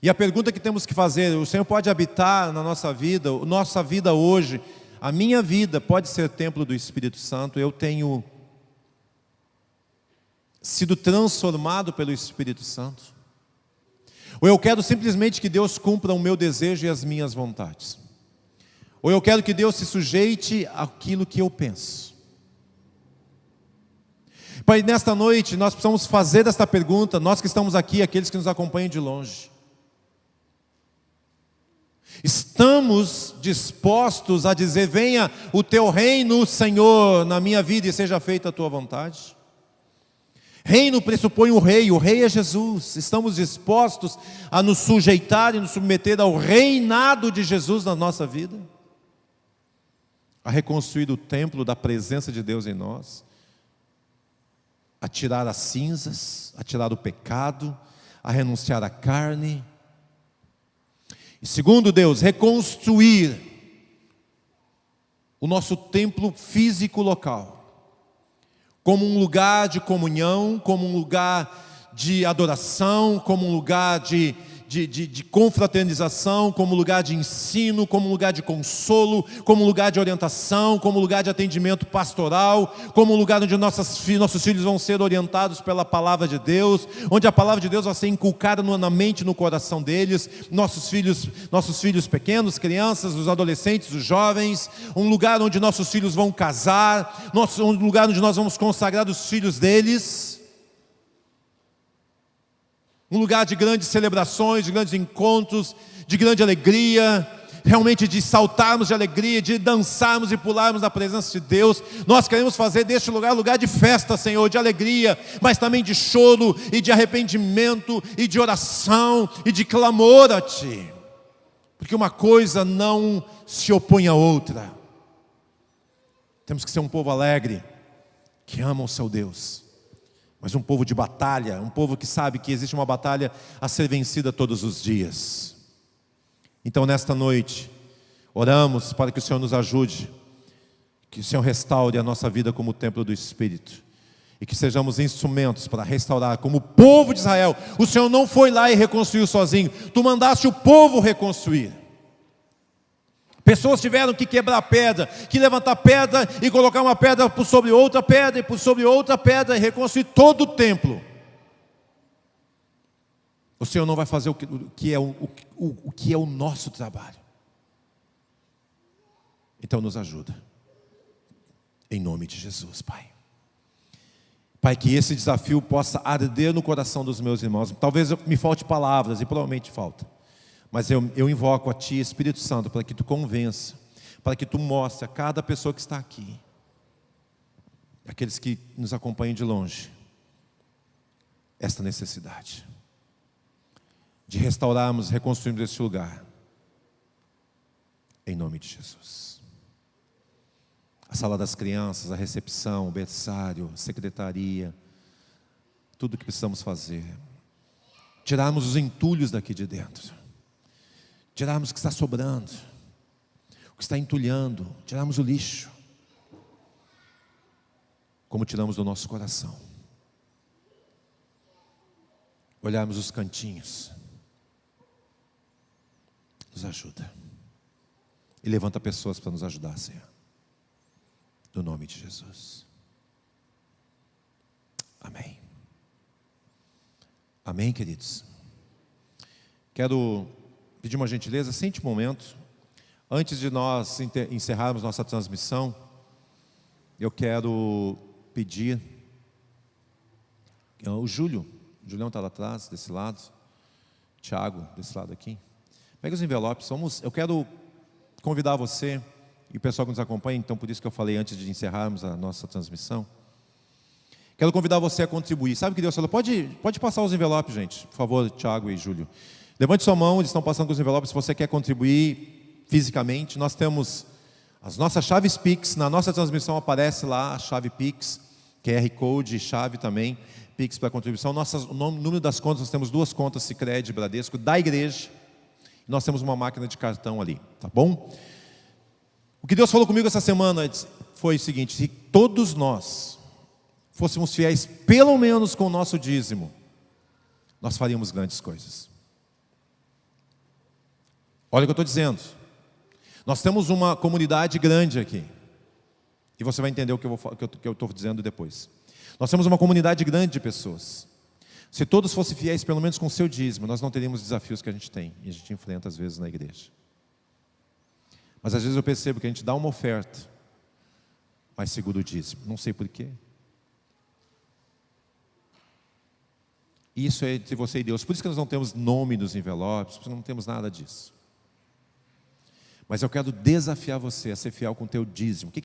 E a pergunta que temos que fazer, o Senhor pode habitar na nossa vida hoje. A minha vida pode ser templo do Espírito Santo. Eu tenho sido transformado pelo Espírito Santo. Ou eu quero simplesmente que Deus cumpra o meu desejo e as minhas vontades. Ou eu quero que Deus se sujeite àquilo que eu penso. Pai, nesta noite nós precisamos fazer esta pergunta, nós que estamos aqui, aqueles que nos acompanham de longe. Estamos dispostos a dizer: venha o teu reino, Senhor, na minha vida e seja feita a tua vontade? Reino pressupõe o rei é Jesus. Estamos dispostos a nos sujeitar e nos submeter ao reinado de Jesus na nossa vida? A reconstruir o templo da presença de Deus em nós? A tirar as cinzas, a tirar o pecado, a renunciar à carne? E segundo Deus, reconstruir o nosso templo físico local como um lugar de comunhão, como um lugar de adoração, como um lugar de confraternização, como um lugar de ensino, como um lugar de consolo, como um lugar de orientação, como um lugar de atendimento pastoral, como um lugar onde nossos filhos vão ser orientados pela palavra de Deus, onde a palavra de Deus vai ser inculcada na mente e no coração deles, nossos filhos pequenos, crianças, os adolescentes, os jovens, um lugar onde nossos filhos vão casar, um lugar onde nós vamos consagrar os filhos deles, um lugar de grandes celebrações, de grandes encontros, de grande alegria, realmente de saltarmos de alegria, de dançarmos e pularmos na presença de Deus. Nós queremos fazer deste lugar de festa, Senhor, de alegria, mas também de choro e de arrependimento e de oração e de clamor a Ti, porque uma coisa não se opõe à outra. Temos que ser um povo alegre, que ama o seu Deus, mas um povo de batalha, um povo que sabe que existe uma batalha a ser vencida todos os dias. Então nesta noite, oramos para que o Senhor nos ajude, que o Senhor restaure a nossa vida como templo do Espírito, e que sejamos instrumentos para restaurar como o povo de Israel. O Senhor não foi lá e reconstruiu sozinho, Tu mandaste o povo reconstruir. Pessoas tiveram que quebrar pedra, que levantar pedra e colocar uma pedra por sobre outra pedra e por sobre outra pedra e reconstruir todo o templo. O Senhor não vai fazer o que é o nosso trabalho. Então nos ajuda. Em nome de Jesus, Pai. Pai, que esse desafio possa arder no coração dos meus irmãos. Talvez me falte palavras, e provavelmente falta. Mas eu invoco a Ti, Espírito Santo, para que Tu convença, para que Tu mostre a cada pessoa que está aqui, aqueles que nos acompanham de longe, esta necessidade de restaurarmos, reconstruirmos este lugar, em nome de Jesus. A sala das crianças, a recepção, o berçário, a secretaria, tudo o que precisamos fazer, tirarmos os entulhos daqui de dentro, tirarmos o que está sobrando, o que está entulhando, tirarmos o lixo, como tiramos do nosso coração, olharmos os cantinhos. Nos ajuda e levanta pessoas para nos ajudar, Senhor, no nome de Jesus. Amém. Amém, queridos. Quero pedir uma gentileza, sente um momento. Antes de nós encerrarmos nossa transmissão, eu quero pedir, o Julião está lá atrás, desse lado, Tiago, desse lado aqui. Pega os envelopes, eu quero convidar você e o pessoal que nos acompanha, então por isso que eu falei antes de encerrarmos a nossa transmissão. Quero convidar você a contribuir. Sabe o que Deus falou? Pode passar os envelopes, gente, por favor, Tiago e Júlio. Levante sua mão, eles estão passando com os envelopes. Se você quer contribuir fisicamente, nós temos as nossas chaves Pix. Na nossa transmissão aparece lá a chave Pix, QR Code e chave também, Pix para contribuição. O número das contas, nós temos 2 contas Sicredi, Bradesco, da igreja. Nós temos uma máquina de cartão ali, tá bom? O que Deus falou comigo essa semana foi o seguinte: se todos nós fôssemos fiéis, pelo menos com o nosso dízimo, nós faríamos grandes coisas. Olha o que eu estou dizendo. Nós temos uma comunidade grande aqui, e você vai entender o que eu estou dizendo depois. Nós temos uma comunidade grande de pessoas. Se todos fossem fiéis, pelo menos com o seu dízimo, nós não teríamos desafios que a gente tem e a gente enfrenta às vezes na igreja. Mas às vezes eu percebo que a gente dá uma oferta, mas segura o dízimo. Não sei porquê. Isso é entre você e Deus. Por isso que nós não temos nome nos envelopes, porque não temos nada disso. Mas eu quero desafiar você a ser fiel com o teu dízimo. O que